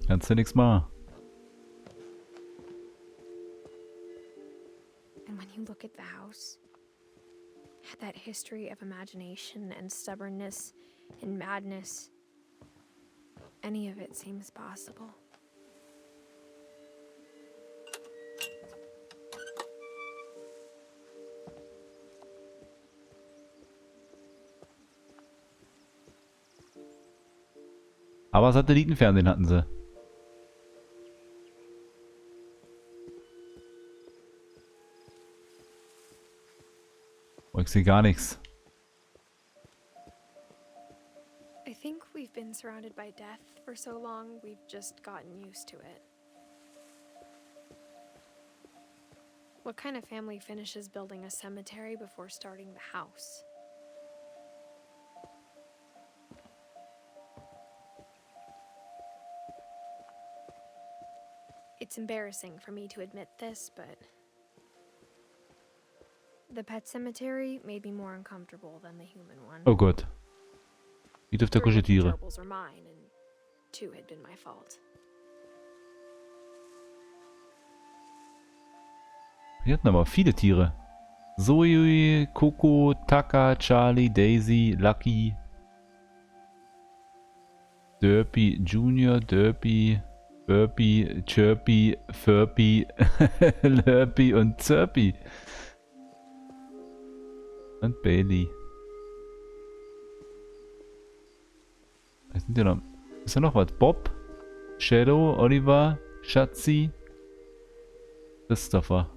Kannst du nichts machen. And when you look at the house, that history of imagination and stubbornness and madness, any of it seems possible. Aber Satellitenfernsehen hatten sie. Oh, ich sehe gar nichts. I think we've been surrounded by death for so long, we've just gotten used to it. What kind of family finishes building a cemetery before starting the house? It's embarrassing for me to admit this, but the pet cemetery made me more uncomfortable than the human one. Oh Gott. Friedhof der 3 of the Kuscheltiere. gerbils are mine, and 2 had been my fault. Wir hatten aber viele Tiere. Zoe, Coco, Taka, Charlie, Daisy, Lucky, Derpy Junior, Derpy, Burpy, Chirpy, Furpy, Lurpy und Zerpy. Und Bailey. Da sind ja noch. Ist da noch was? Bob, Shadow, Oliver, Schatzi, Christopher.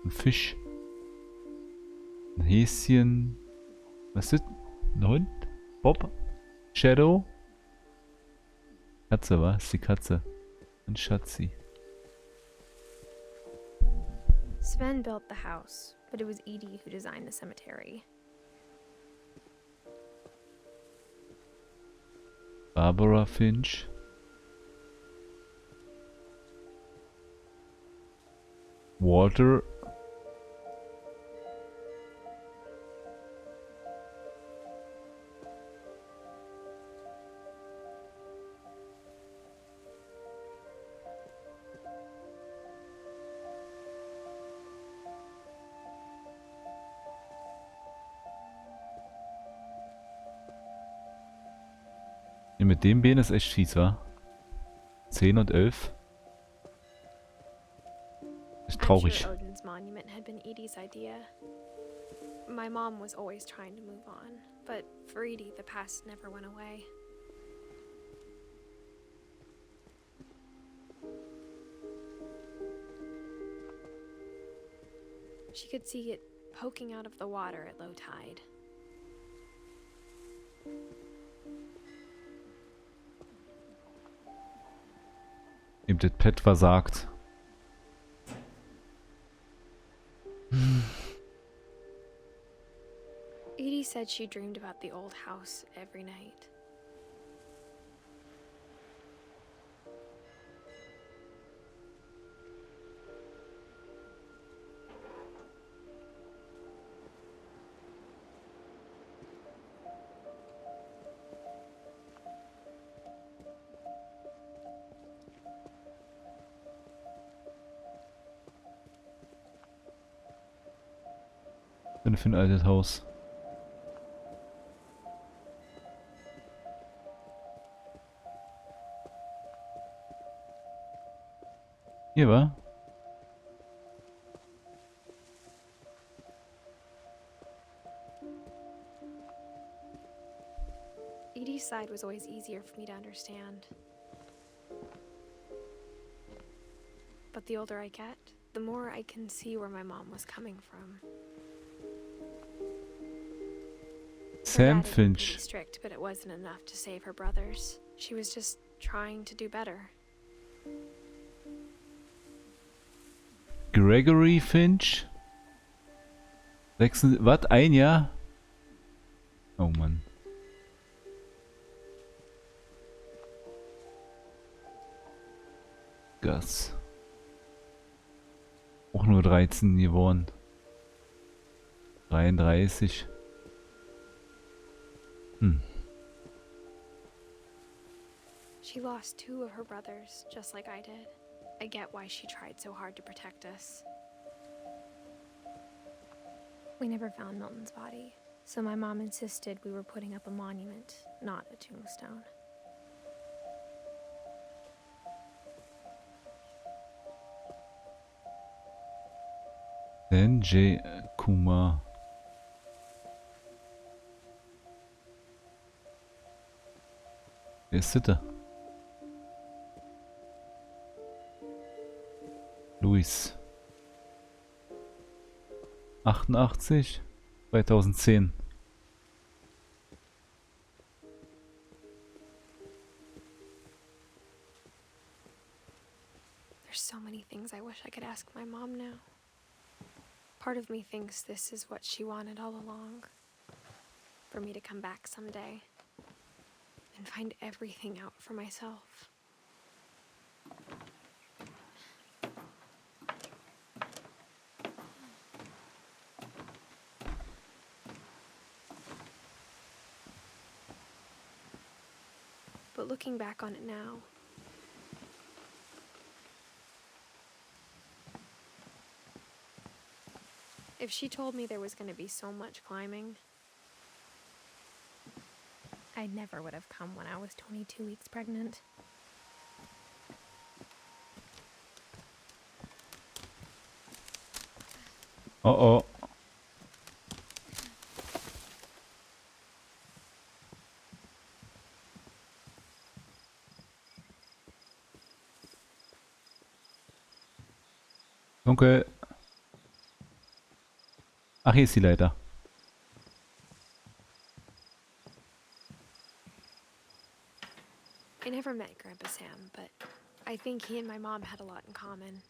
Ein Fisch. Ein Häschen. Was ist das? Ein Hund? Bob? Shadow? Katze, was? Die Katze. Und Schatzi. Sven built the house, but it was Edie who designed the cemetery. Barbara Finch. Walter. Ja, mit dem Bein ist echt fies, wa? 10 und 11. Ist I'm traurig. sure Odin's monument had been Edie's idea. My mom was always trying to move on, but for Edie, the past never went away. She could see it poking out of the water at low tide. Eben das Pet versagt. Edie said she dreamed about the old house every night. Denn für ein altes Haus. Hier war. Edie's side was always easier for me to understand. But the older I get, the more I can see where my mom was coming from. Her Sam dad had been Finch. pretty strict, but it wasn't enough to save her brothers. She was just trying to do better. Gregory Finch. 6, was? Ein Jahr? Oh Mann. Gus. Auch nur 13 geworden. 33. She lost 2 of her brothers, just like I did. I get why she tried so hard to protect us. We never found Milton's body, so my mom insisted we were putting up a monument, not a tombstone. Then J. Kumar. Wer ist das? Luis. 88, 2010. so many things I wish I could ask my mom now. Part of me thinks this is what she wanted all along. For me to come back someday and find everything out for myself. But looking back on it now, if she told me there was going to be so much climbing, I never would have come when I was 22 weeks pregnant. Uh-oh. Dunkel. Ach, hier ist die Leiter. I never met Grandpa Sam, but I think he and my mom had a lot in common.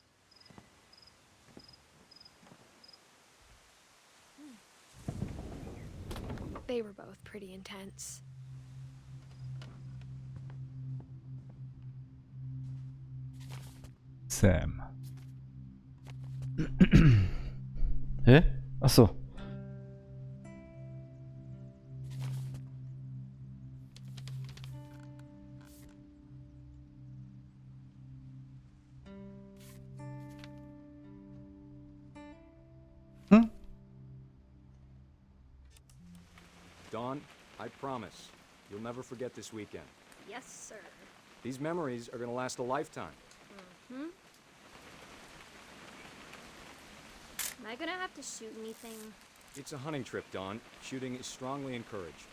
They were both pretty intense. Sam. Hä? Ach so. Dawn, I promise, you'll never forget this weekend. Yes, sir. These memories are gonna last a lifetime. Am I gonna have to shoot anything? It's a hunting trip, Dawn. Shooting is strongly encouraged.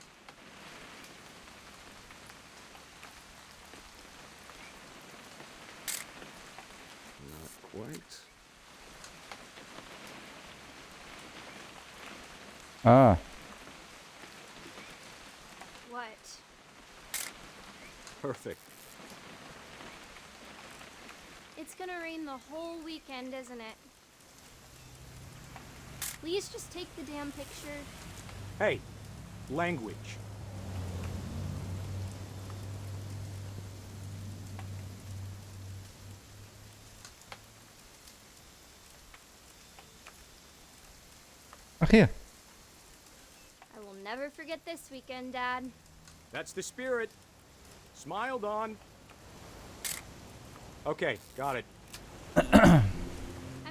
Not quite. Ah. What? Perfect. It's gonna rain the whole weekend, isn't it? Please just take the damn picture. Hey, language. Ach, hier. I will never forget this weekend, Dad. That's the spirit. Smile, Dawn. Okay, got it. I'm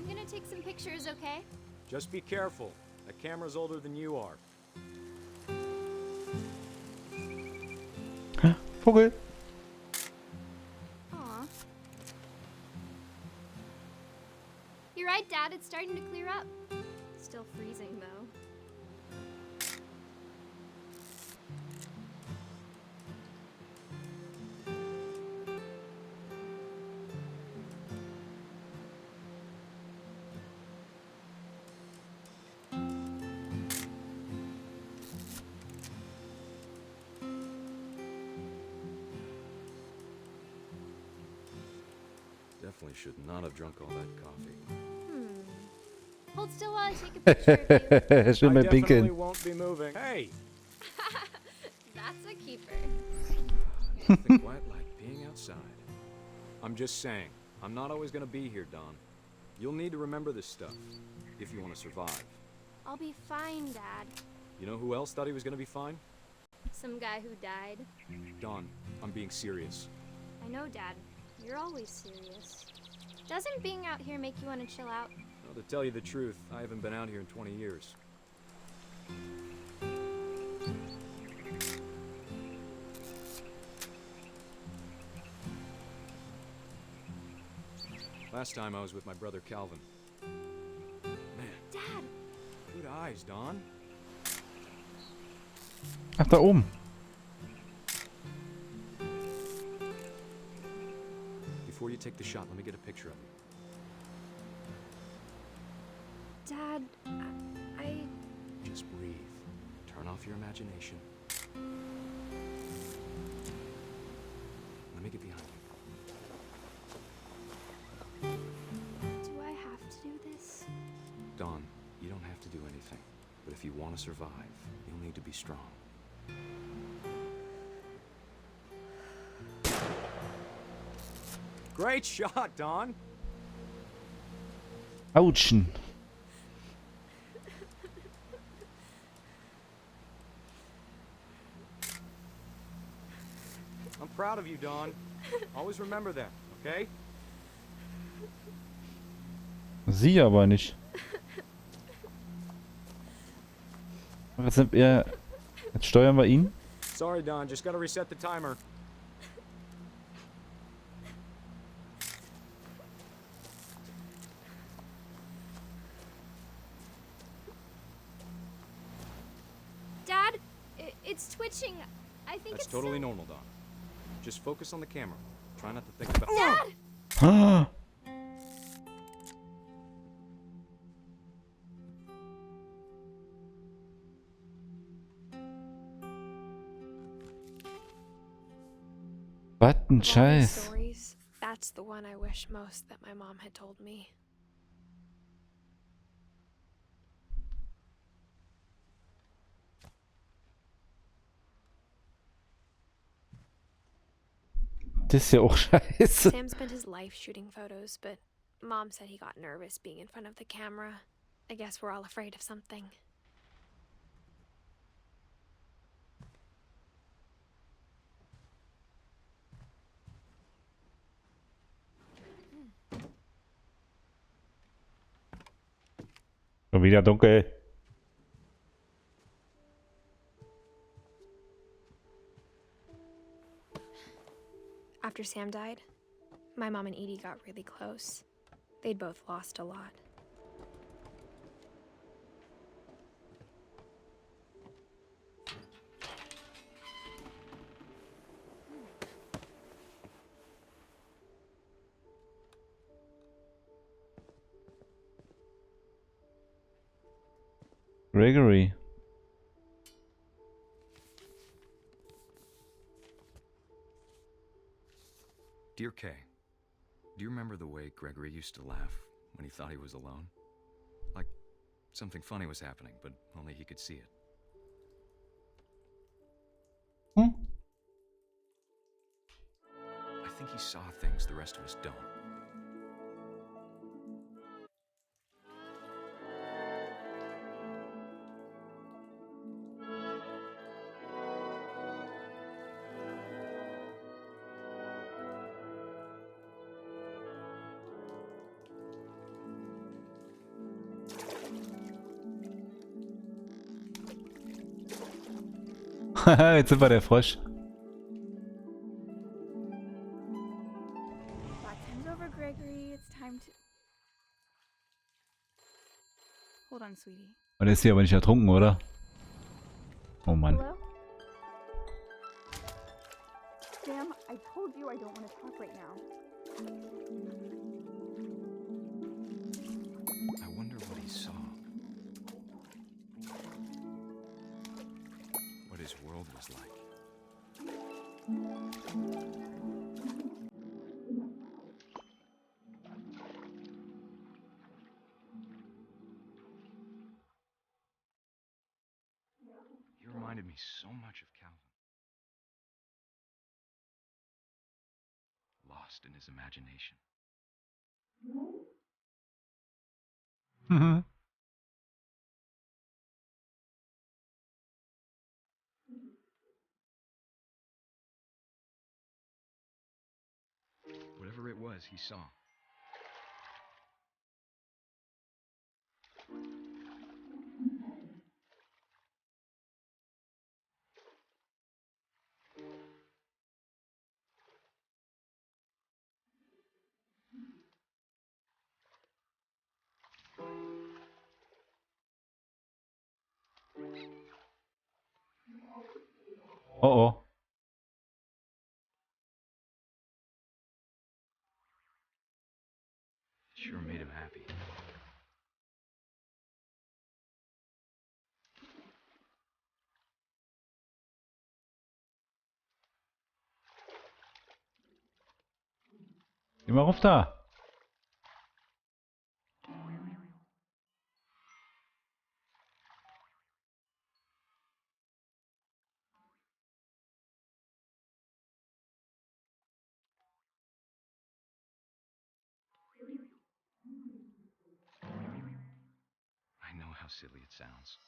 gonna take some pictures, okay? Just be careful. That camera's older than you are. Vogel. Aw. You're right, Dad. It's starting to clear up. Still freezing, though. Definitely should not have drunk all that coffee. Hold still while I take a picture of you. Schön I beim definitely Pinkeln. won't be moving. Hey! That's a keeper. Nothing quite like being outside. I'm just saying, I'm not always gonna be here, Don. You'll need to remember this stuff, if you want to survive. I'll be fine, Dad. You know who else thought he was gonna be fine? Some guy who died. Don, I'm being serious. I know, Dad. You're always serious. Doesn't being out here make you want to chill out? Well, to tell you the truth, I haven't been out here in 20 years. Last time I was with my brother Calvin. Man, Dad! good eyes, Don. Ach, da oben. Before you take the shot, let me get a picture of you. Dad, I... Just breathe. Turn off your imagination. Let me get behind you. want to survive, you'll need to be strong. Great shot, Don. Autschen. I'm proud of you, Don. Always remember that, okay? Sie aber nicht. Jetzt sind wir... Jetzt steuern wir ihn. Sorry, Don. Just gotta reset the timer. Dad, it's twitching. I think That's it's totally still... normal, Don. Just focus on the camera. Try not to think about... Dad! Ah. Was ein Of all the Scheiß. stories, that's the one I wish most that my mom had told me. Das ist ja auch scheiße. Sam spent his life shooting photos, but Mom said he got nervous being in front of the camera. I guess we're all afraid of something. Schon wieder dunkel. After Sam died, my mom and Edie got really close. They'd both lost a lot. Gregory. Dear Kay, do you remember the way Gregory used to laugh when he thought he was alone? Like something funny was happening, but only he could see it. Hmm? I think he saw things the rest of us don't. Jetzt sind wir der Frosch. Back time's over, Gregory. It's time to... Hold on, sweetie. Und er ist hier aber nicht ertrunken, oder? Oh Mann. Hello? Sam, I told you I don't want to talk right now. I wonder what he saw. What his world was like. He reminded me so much of Calvin. Lost in his imagination. Mhm. Whatever it was, he saw. Oh oh. Sure made him happy. Geh mal rauf da. silly it sounds.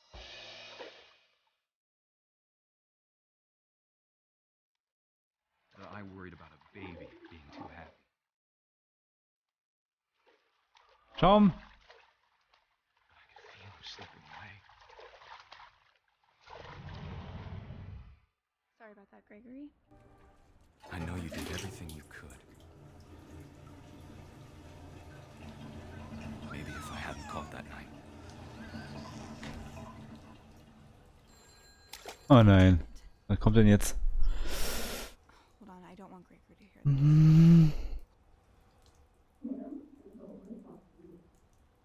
I worried about a baby being too happy. Tom! I could feel him slipping away. Sorry about that, Gregory. I know you did everything you could. Maybe if I hadn't called that night. Oh nein. Was kommt denn jetzt? Hold on, I don't want Gregory to hear this.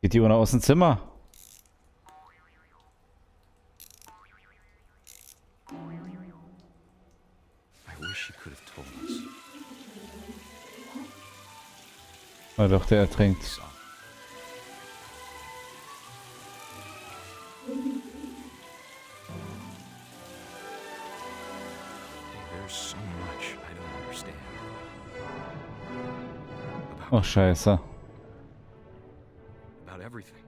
Geht die Uhr aus dem Zimmer? I wish she could have told us. Oh doch, der ertrinkt. So, there's so much I don't understand. Oh Scheiße. About everything.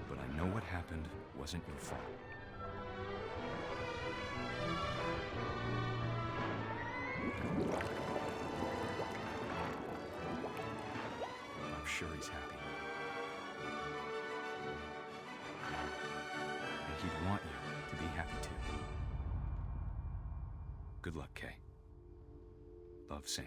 But I know what happened wasn't your fault. I'm sure he's happy. And he'd want you to be happy too. Good luck, Kay. Love, Sam.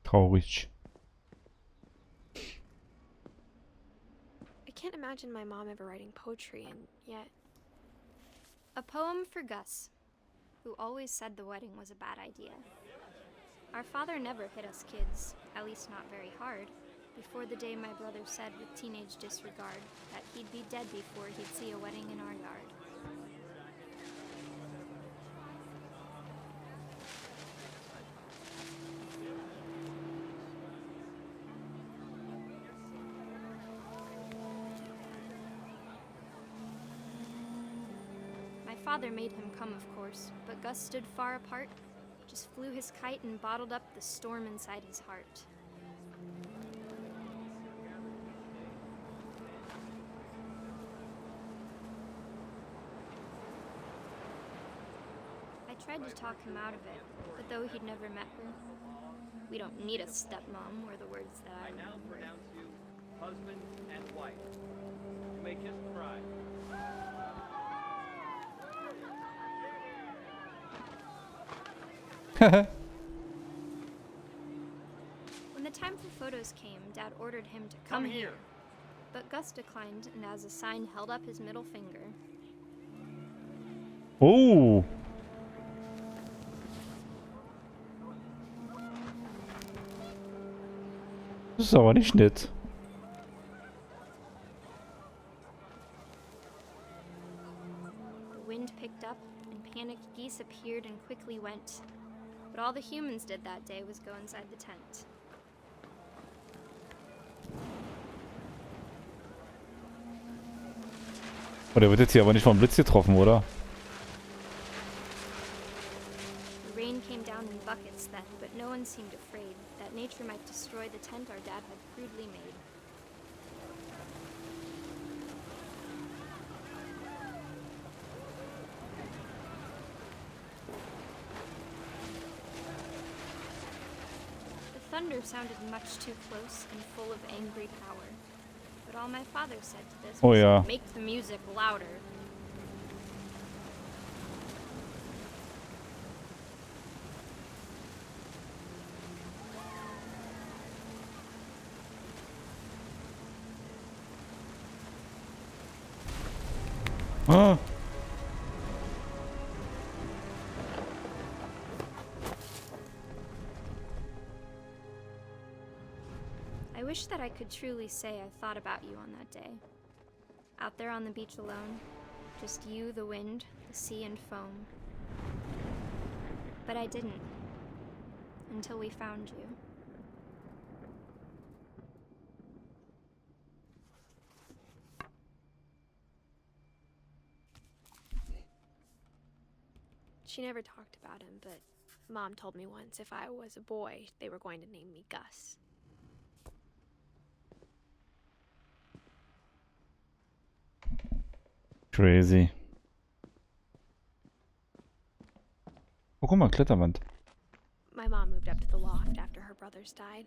Traurig. I can't imagine my mom ever writing poetry, and yet. A poem for Gus, who always said the wedding was a bad idea. Our father never hit us kids, at least not very hard, before the day my brother said with teenage disregard that he'd be dead before he'd see a wedding in our yard. My father made him come, of course, but Gus stood far apart, just flew his kite and bottled up the storm inside his heart. I tried to talk him out of it, but though he'd never met her, we don't need a stepmom were the words that I now remember. pronounce you husband and wife. You may kiss the bride. When the time for photos came, Dad ordered him to come here. But Gus declined and as a sign held up his middle finger. Oh! Das ist aber nicht nett. The wind picked up and panicked geese appeared and quickly went. But all the humans did that day was go inside the tent. Oh, der wird jetzt hier aber nicht vom Blitz getroffen, oder? The rain came down in buckets then, but no one seemed afraid that nature might destroy the tent our dad had crudely made. The thunder sounded much too close and full of angry power. But all my father said to this Oh, was, yeah. make the music louder. Ah. wish that I could truly say I thought about you on that day. Out there on the beach alone, just you, the wind, the sea, and foam. But I didn't. Until we found you. She never talked about him, but Mom told me once if I was a boy, they were going to name me Gus. Crazy. Oh, guck mal, Kletterwand. My mom moved up to the loft after her brothers died.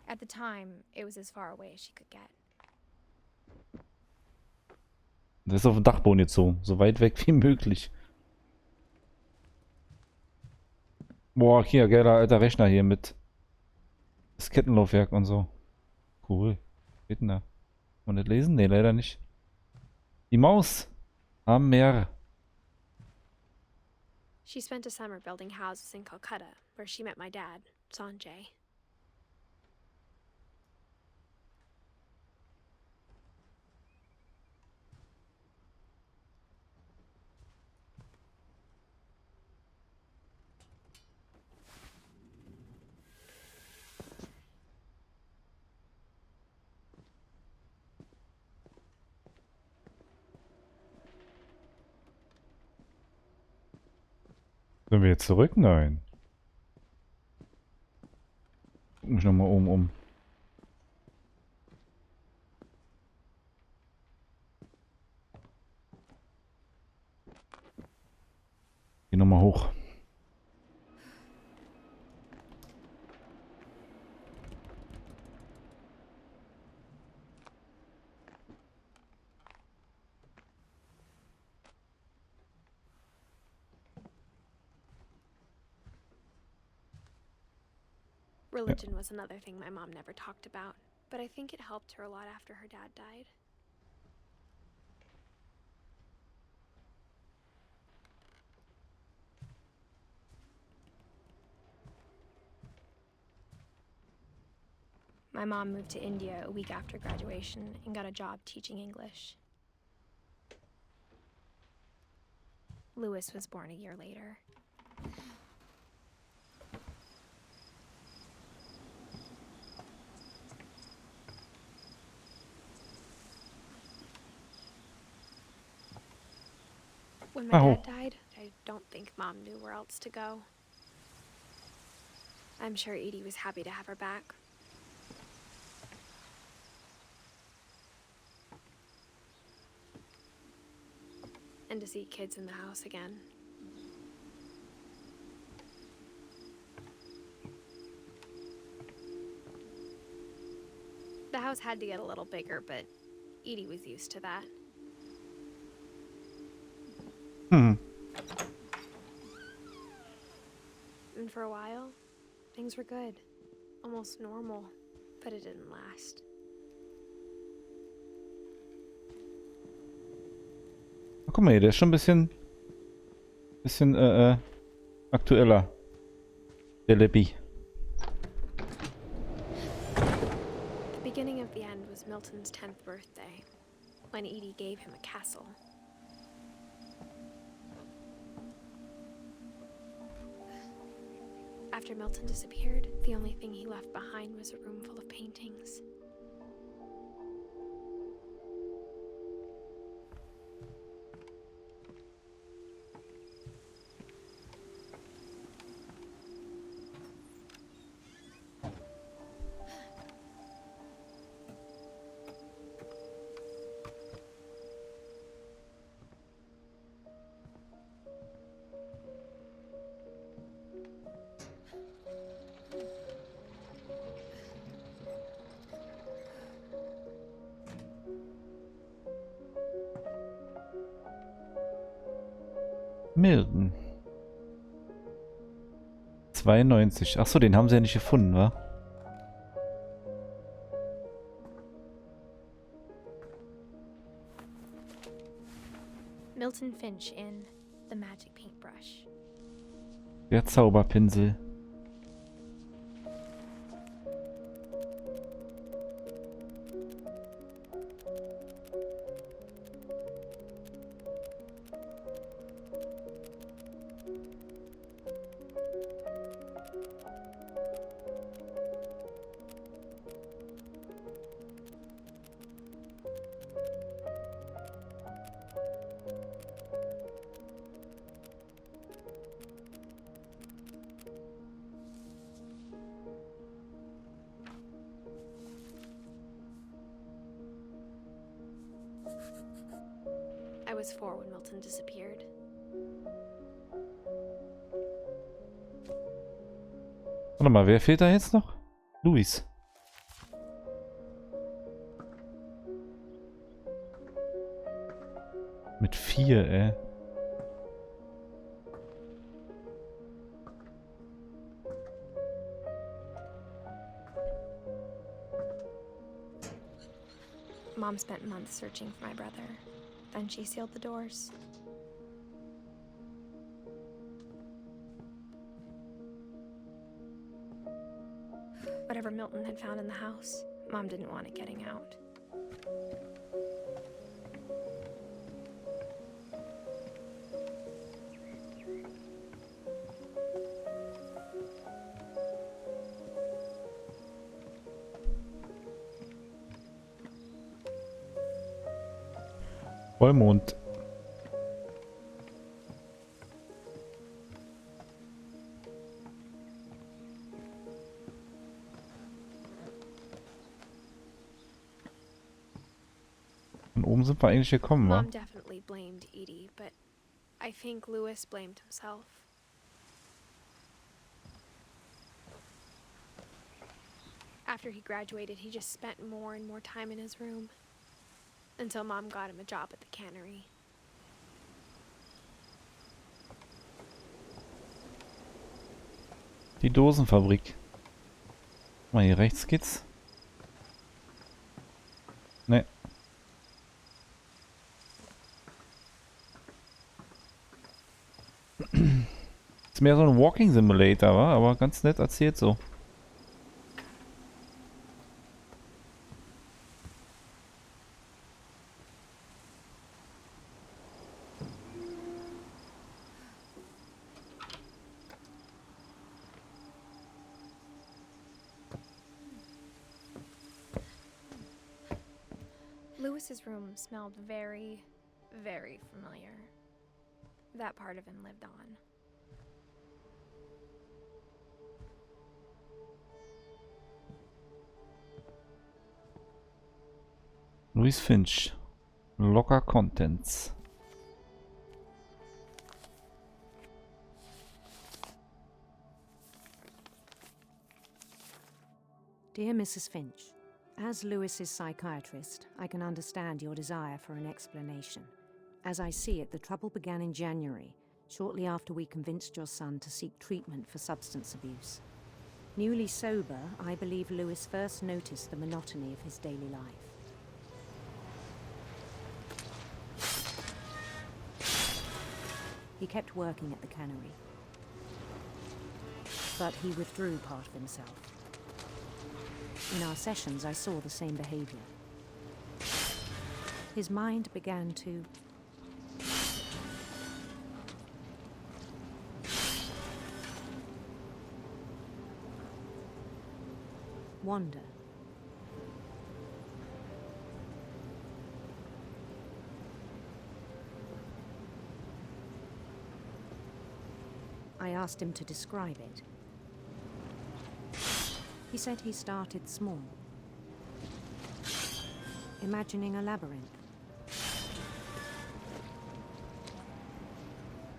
At the time, it was as far away as she could get. Das ist auf dem Dachboden jetzt so weit weg wie möglich. Boah, hier, geiler alter Rechner hier mit das Kettenlaufwerk und so. Cool. Geht denn da? Kann man das lesen? Nee, leider nicht. Die Maus am Meer. She spent a summer building houses in Calcutta, where she met my dad, Sanjay. Sind wir jetzt zurück? Nein. Guck mich nochmal oben um. Geh nochmal hoch. Religion was another thing my mom never talked about, but I think it helped her a lot after her dad died. My mom moved to India a week after graduation and got a job teaching English. Lewis was born a year later. When my dad died, I don't think Mom knew where else to go. I'm sure Edie was happy to have her back. And to see kids in the house again. The house had to get a little bigger, but Edie was used to that. And for a while, things were good. Almost normal, but it didn't last. Guck mal hier, der ist schon ein bisschen aktueller. Der Leppi. The beginning of the end was Milton's 10th birthday, when Edie gave him a castle. After Milton disappeared, the only thing he left behind was a room full of paintings. Milton. 92. Achso, den haben sie ja nicht gefunden, wa? Milton Finch in The Magic Paintbrush. Der Zauberpinsel. I was 4 when Milton disappeared. Warte mal, wer fehlt da jetzt noch? Luis. Mit 4, ey. Mom spent months searching for my brother. Then she sealed the doors. Whatever Milton had found in the house, Mom didn't want it getting out. Vollmond. Von oben sind wir eigentlich gekommen, wa? Mom definitely blamed Edie, but I think Louis blamed himself. After he graduated, he just spent more and more time in his room. Until Mom got him a job at the cannery. Die Dosenfabrik. Mal hier rechts geht's. Ne. Ist mehr so ein Walking Simulator, wa? Aber ganz nett erzählt so. Louis's room smelled very, very familiar. That part of him lived on. Louis Finch. Locker Contents. Dear Mrs. Finch, as Louis's psychiatrist, I can understand your desire for an explanation. As I see it, the trouble began in January, shortly after we convinced your son to seek treatment for substance abuse. Newly sober, I believe Louis first noticed the monotony of his daily life. He kept working at the cannery, but he withdrew part of himself. In our sessions, I saw the same behavior. His mind began to wander. I asked him to describe it. He said he started small, imagining a labyrinth.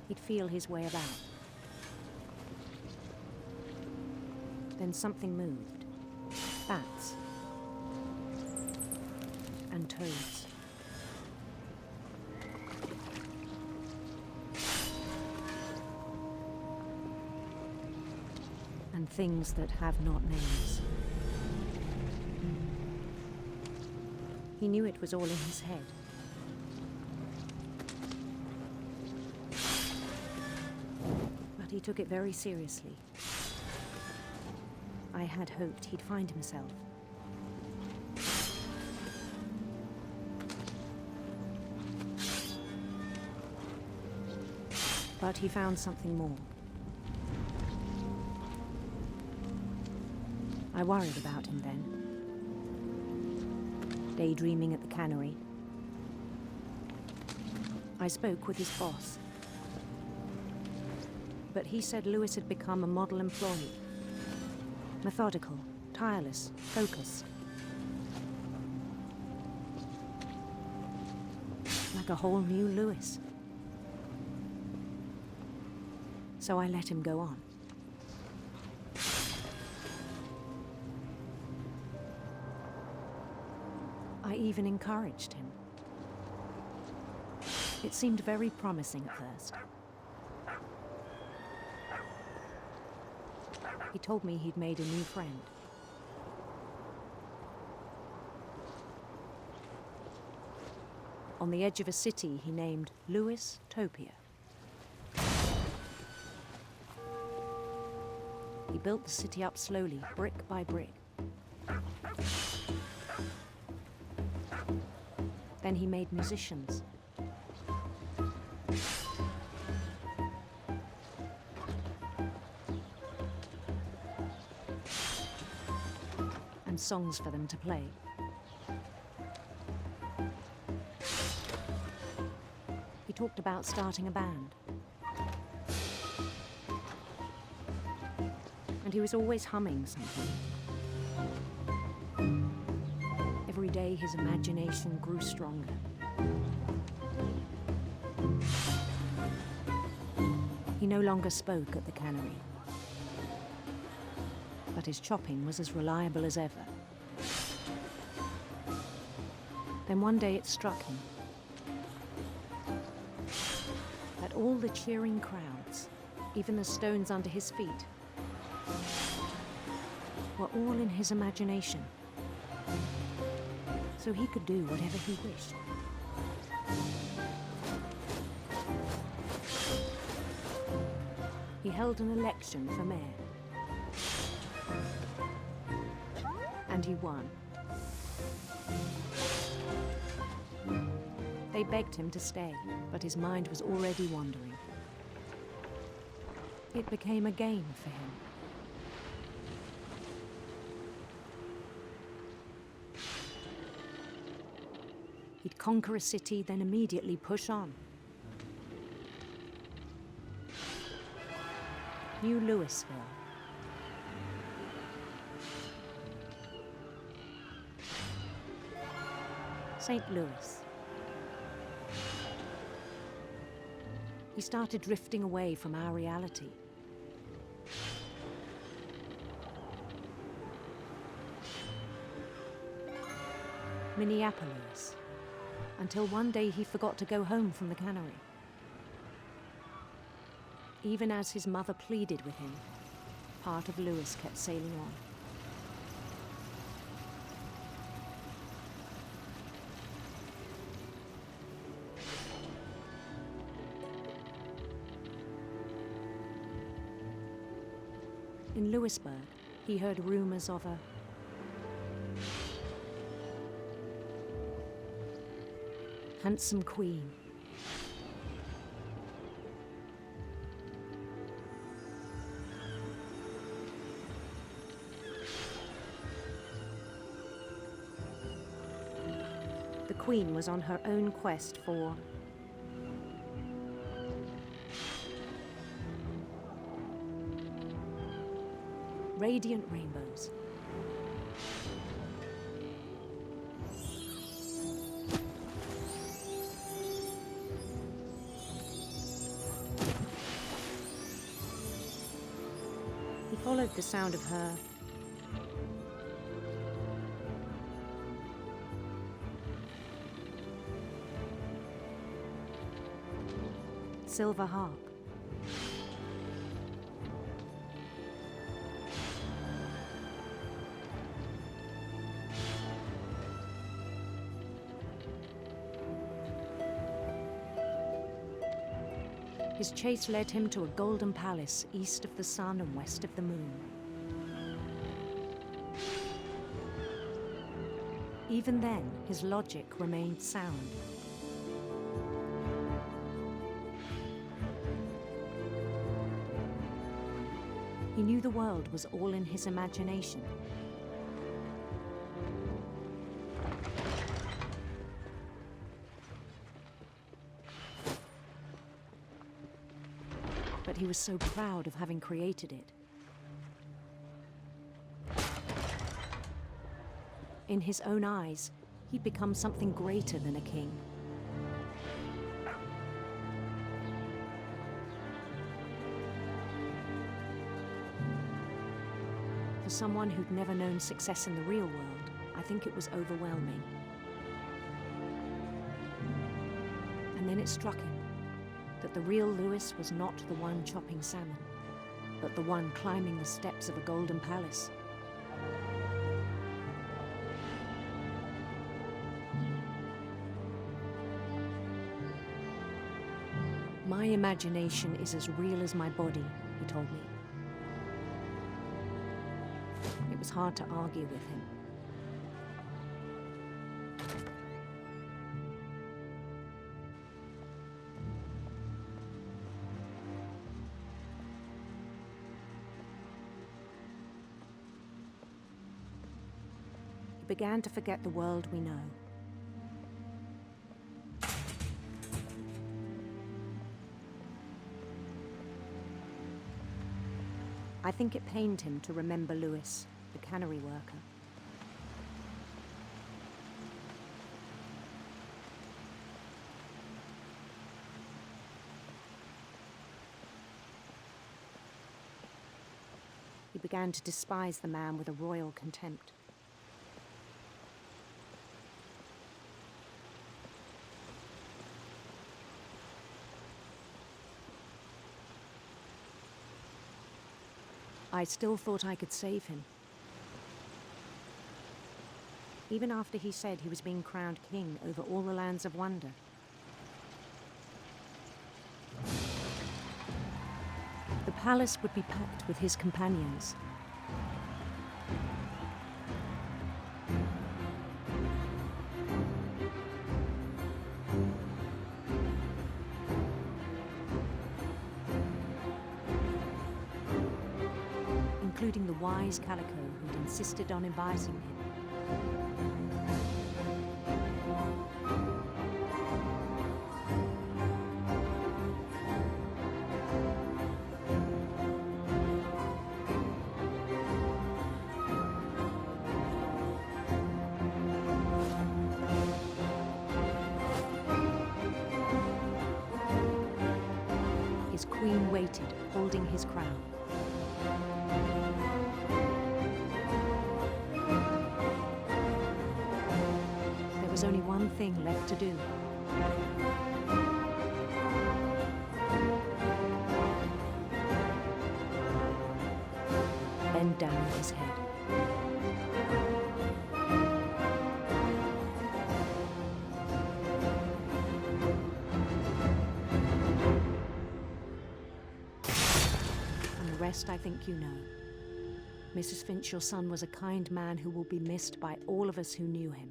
He'd feel his way about. Then something moved. Bats. And toads. And things that have not names. He knew it was all in his head. But he took it very seriously. I had hoped he'd find himself. But he found something more. I worried about him then. Daydreaming at the cannery. I spoke with his boss. But he said Louis had become a model employee. Methodical, tireless, focused. like a whole new Lewis. So I let him go on. I even encouraged him. It seemed very promising at first. He told me he'd made a new friend. On the edge of a city he named Lewis Topia. He built the city up slowly, brick by brick. Then he made musicians. And songs for them to play. He talked about starting a band. And he was always humming something. Every day his imagination grew stronger. He no longer spoke at the cannery, but his chopping was as reliable as ever. Then one day it struck him that all the cheering crowds, even the stones under his feet, were all in his imagination, so he could do whatever he wished. He held an election for mayor, and he won. They begged him to stay, but his mind was already wandering. It became a game for him. He'd conquer a city, then immediately push on. New Louisville. St. Louis. He started drifting away from our reality. Minneapolis. Until one day he forgot to go home from the cannery. Even as his mother pleaded with him, part of Lewis kept sailing on. In Lewisburg, he heard rumors of a handsome queen. The queen was on her own quest for radiant rainbows. He followed the sound of her silver harp. His chase led him to a golden palace east of the sun and west of the moon. Even then, his logic remained sound. He knew the world was all in his imagination. But he was so proud of having created it. In his own eyes, he'd become something greater than a king. someone who'd never known success in the real world, I think it was overwhelming. And then it struck him that the real Lewis was not the one chopping salmon, but the one climbing the steps of a golden palace. My imagination is as real as my body, he told me. It was hard to argue with him. He began to forget the world we know. I think it pained him to remember Lewis, the cannery worker. He began to despise the man with a royal contempt. I still thought I could save him. Even after he said he was being crowned king over all the lands of wonder. The palace would be packed with his companions. Including the wise Calico who'd insisted on inviting him. His queen waited, holding his crown. There was only one thing left to do. Bend down his head. And the rest I think you know. Mrs. Finch, your son was a kind man who will be missed by all of us who knew him.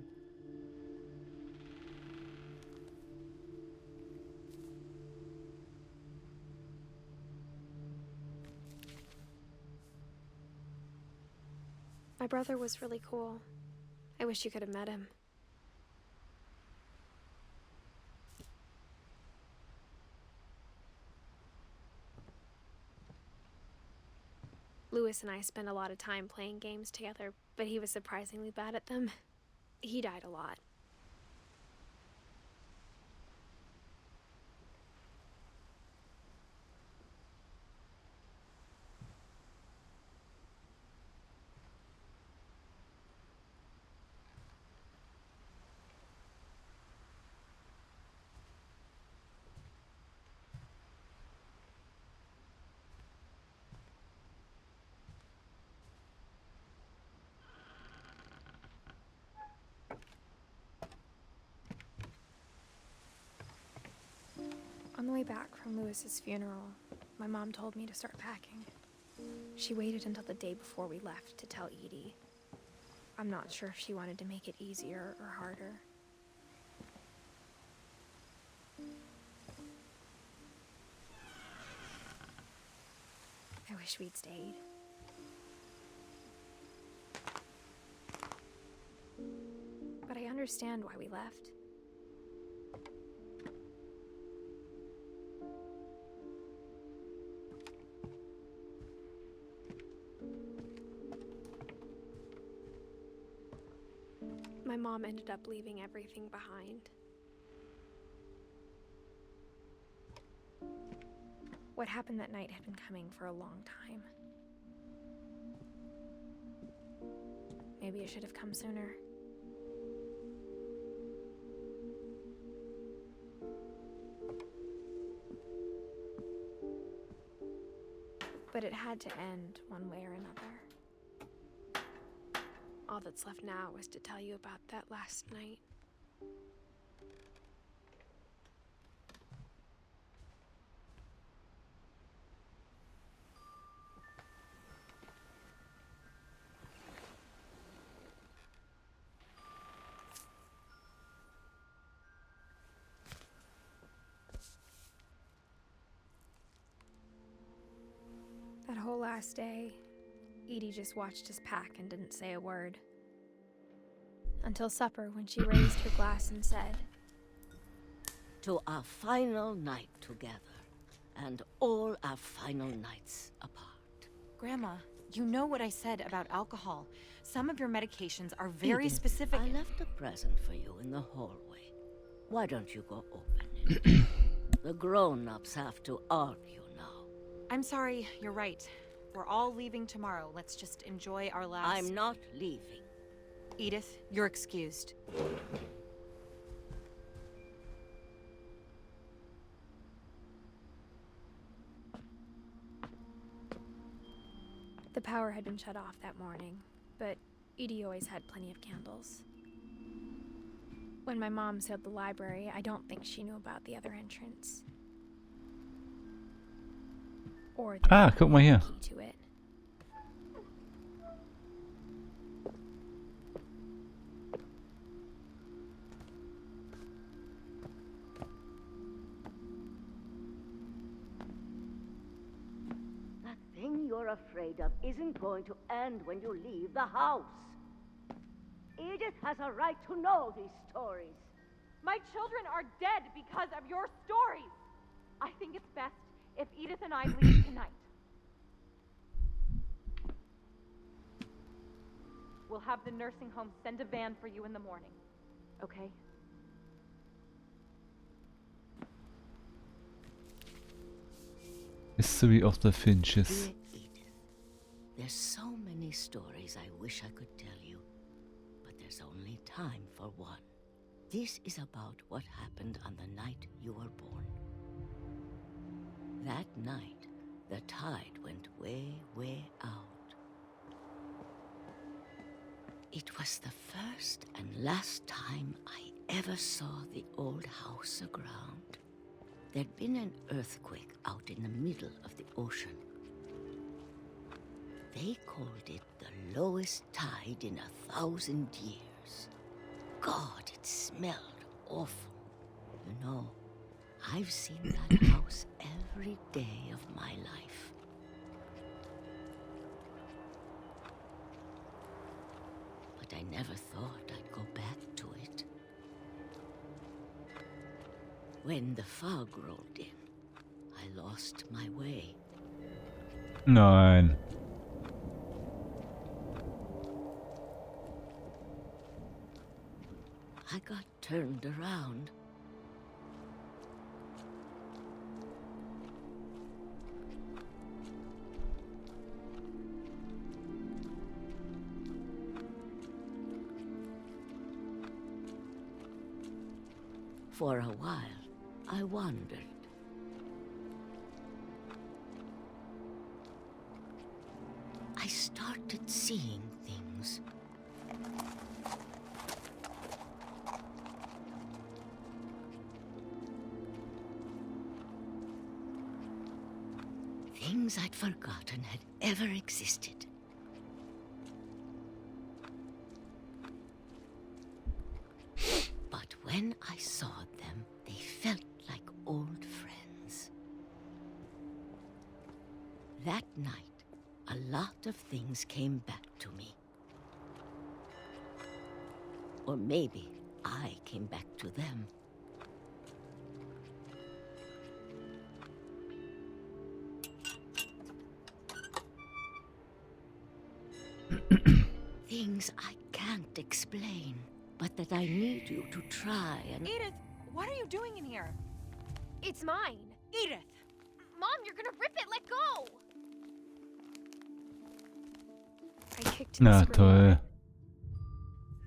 My brother was really cool. I wish you could have met him. Lewis and I spent a lot of time playing games together, but he was surprisingly bad at them. He died a lot. On the way back from Lewis's funeral, my mom told me to start packing. She waited until the day before we left to tell Edie. I'm not sure if she wanted to make it easier or harder. I wish we'd stayed. But I understand why we left. My mom ended up leaving everything behind. What happened that night had been coming for a long time. maybe it should have come sooner. But it had to end one way or another. All that's left now is to tell you about that last night. That whole last day, Edie just watched us pack and didn't say a word. Until supper, when she raised her glass and said, "To our final night together, and all our final nights apart." Grandma, you know what I said about alcohol. Some of your medications are very Edith, specific. I left a present for you in the hallway. Why don't you go open it? The grown-ups have to argue now. I'm sorry, you're right. We're all leaving tomorrow. Let's just enjoy our last... I'm not leaving. Edith, you're excused. The power had been shut off that morning, but Edie always had plenty of candles. When my mom sealed the library, I don't think she knew about the other entrance. Or the guck mal hier. key to it. That thing you're afraid of isn't going to end when you leave the house. Edith has a right to know these stories. My children are dead because of your stories. I think it's best if Edith and I leave tonight. We'll have the nursing home send a van for you in the morning, okay? History of the Finches. Dear Edith, there's so many stories I wish I could tell you, but there's only time for one. This is about what happened on the night you were born. That night, the tide went way, way out. It was the first and last time I ever saw the old house aground. There'd been an earthquake out in the middle of the ocean. They called it the lowest tide in 1,000 years. God, it smelled awful. You know, I've seen that house every day of my life. But I never thought I'd go back to it. When the fog rolled in, I lost my way. Nein. I got turned around. For a while, I wandered. I started seeing things. Things I'd forgotten had ever existed. But when I saw them, they felt like old friends. That night, a lot of things came back to me. Or maybe I came back to them. Things I can't explain, but that I need you to try and... Edith, what are you doing in here? It's mine. Edith! Mom, you're gonna rip it. Let go. I kicked the Na screen. toll.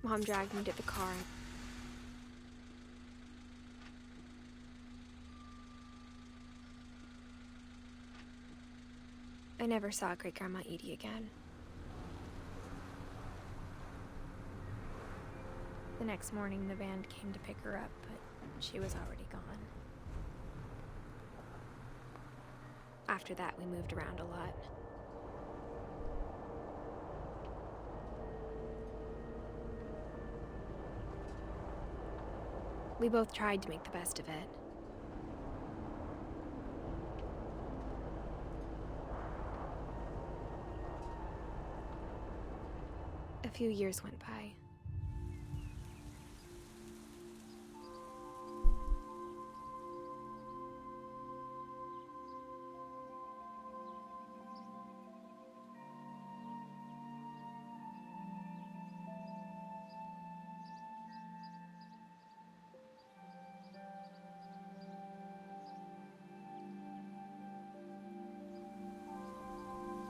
Mom dragged me to the car. I never saw Great-Grandma Edie again. The next morning, the van came to pick her up, but she was already gone. After that, we moved around a lot. We both tried to make the best of it. A few years went by.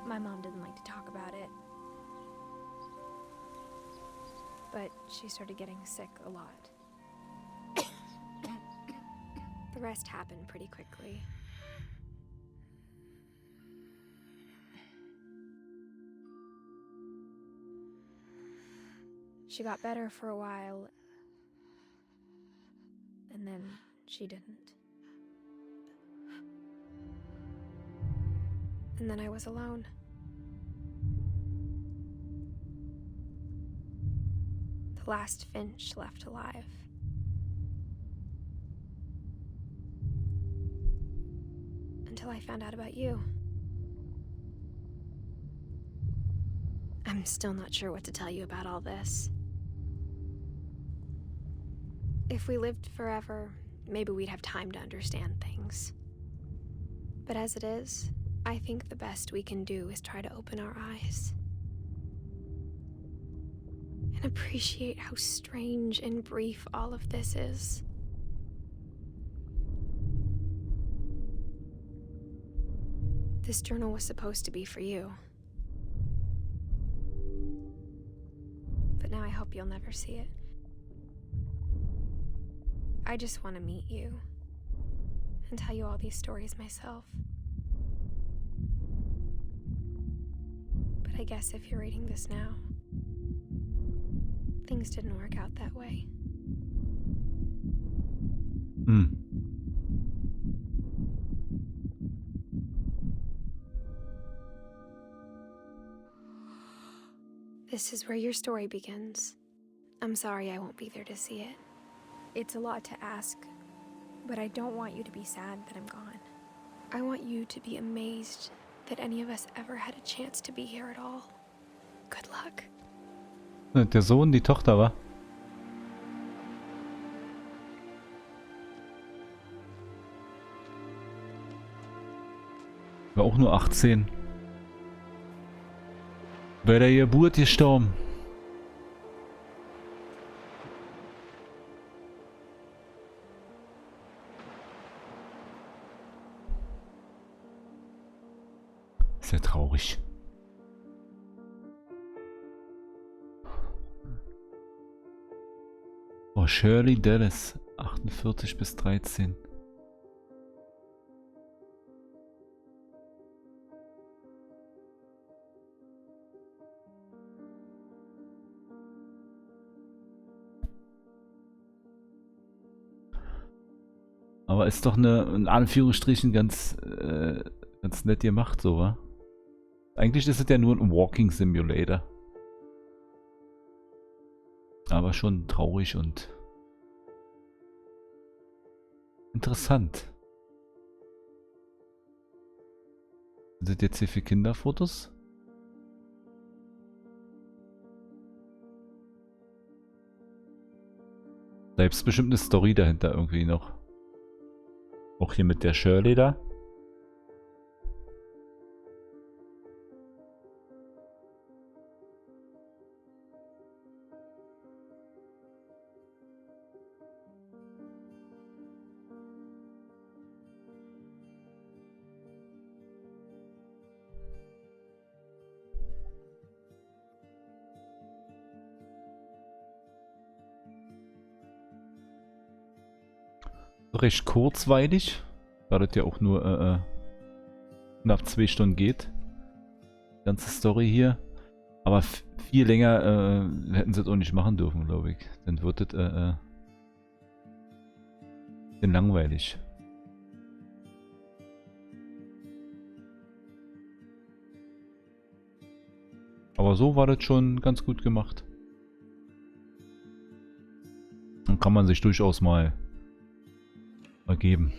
My mom didn't like to talk about it. But she started getting sick a lot. The rest happened pretty quickly. She got better for a while, and then she didn't. And then I was alone. The last Finch left alive. Until I found out about you. I'm still not sure what to tell you about all this. If we lived forever, maybe we'd have time to understand things. But as it is, I think the best we can do is try to open our eyes. And appreciate how strange and brief all of this is. This journal was supposed to be for you. But now I hope you'll never see it. I just want to meet you and tell you all these stories myself. But I guess if you're reading this now, things didn't work out that way. This is where your story begins. I'm sorry I won't be there to see it. It's a lot to ask, but I don't want you to be sad that I'm gone. I want you to be amazed that any of us ever had a chance to be here at all. Good luck. Der Sohn, die Tochter, war? War auch nur 18. Bei der Geburt gestorben. Sehr traurig. Oh, Shirley Dallas, 48 bis 13. Aber ist doch eine, in Anführungsstrichen, ganz nett gemacht, so, wa? Eigentlich ist es ja nur ein Walking Simulator. Aber schon traurig und interessant. Sind das jetzt hier für Kinderfotos? Selbstbestimmt eine Story dahinter irgendwie noch. Auch hier mit der Shirley da. Recht kurzweilig, da das ja auch nur knapp 2 Stunden geht. Die ganze Story hier. Aber viel länger hätten sie das auch nicht machen dürfen, glaube ich. Dann wird das bisschen langweilig. Aber so war das schon ganz gut gemacht. Dann kann man sich durchaus mal geben.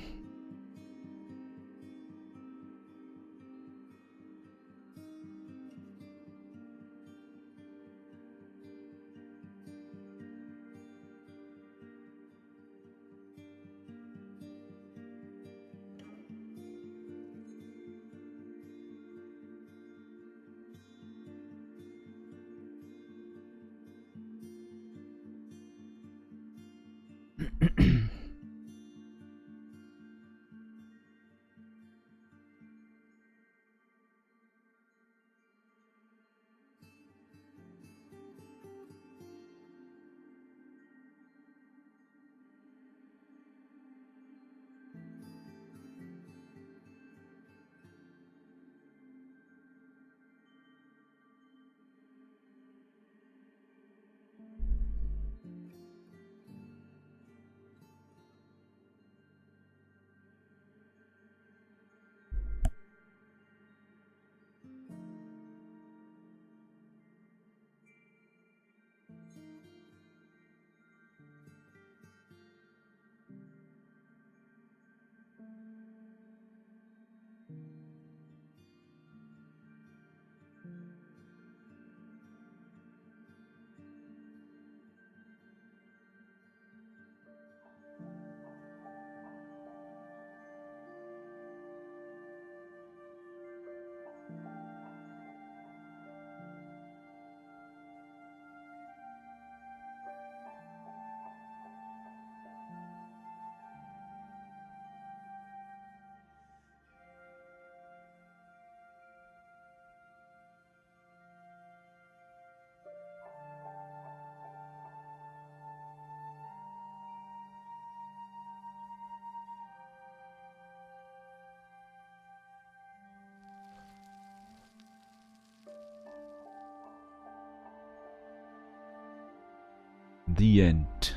The End.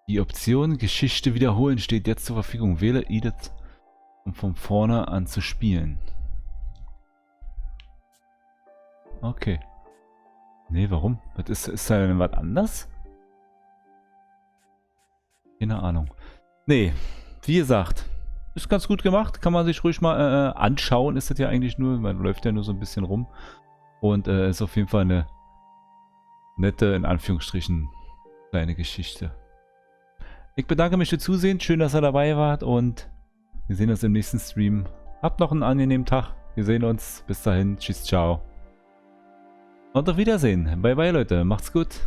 Die Option Geschichte wiederholen steht jetzt zur Verfügung. Wähle Edith, um von vorne an zu spielen. Okay. Nee, warum? Ist da denn was anders? Keine Ahnung. Nee, wie gesagt, ist ganz gut gemacht. Kann man sich ruhig mal anschauen. Ist das ja eigentlich nur, man läuft ja nur so ein bisschen rum. Und ist auf jeden Fall eine nette, in Anführungsstrichen, kleine Geschichte. Ich bedanke mich fürs Zusehen. Schön, dass ihr dabei wart. Und wir sehen uns im nächsten Stream. Habt noch einen angenehmen Tag. Wir sehen uns. Bis dahin. Tschüss, ciao. Und auf Wiedersehen. Bye, bye, Leute. Macht's gut.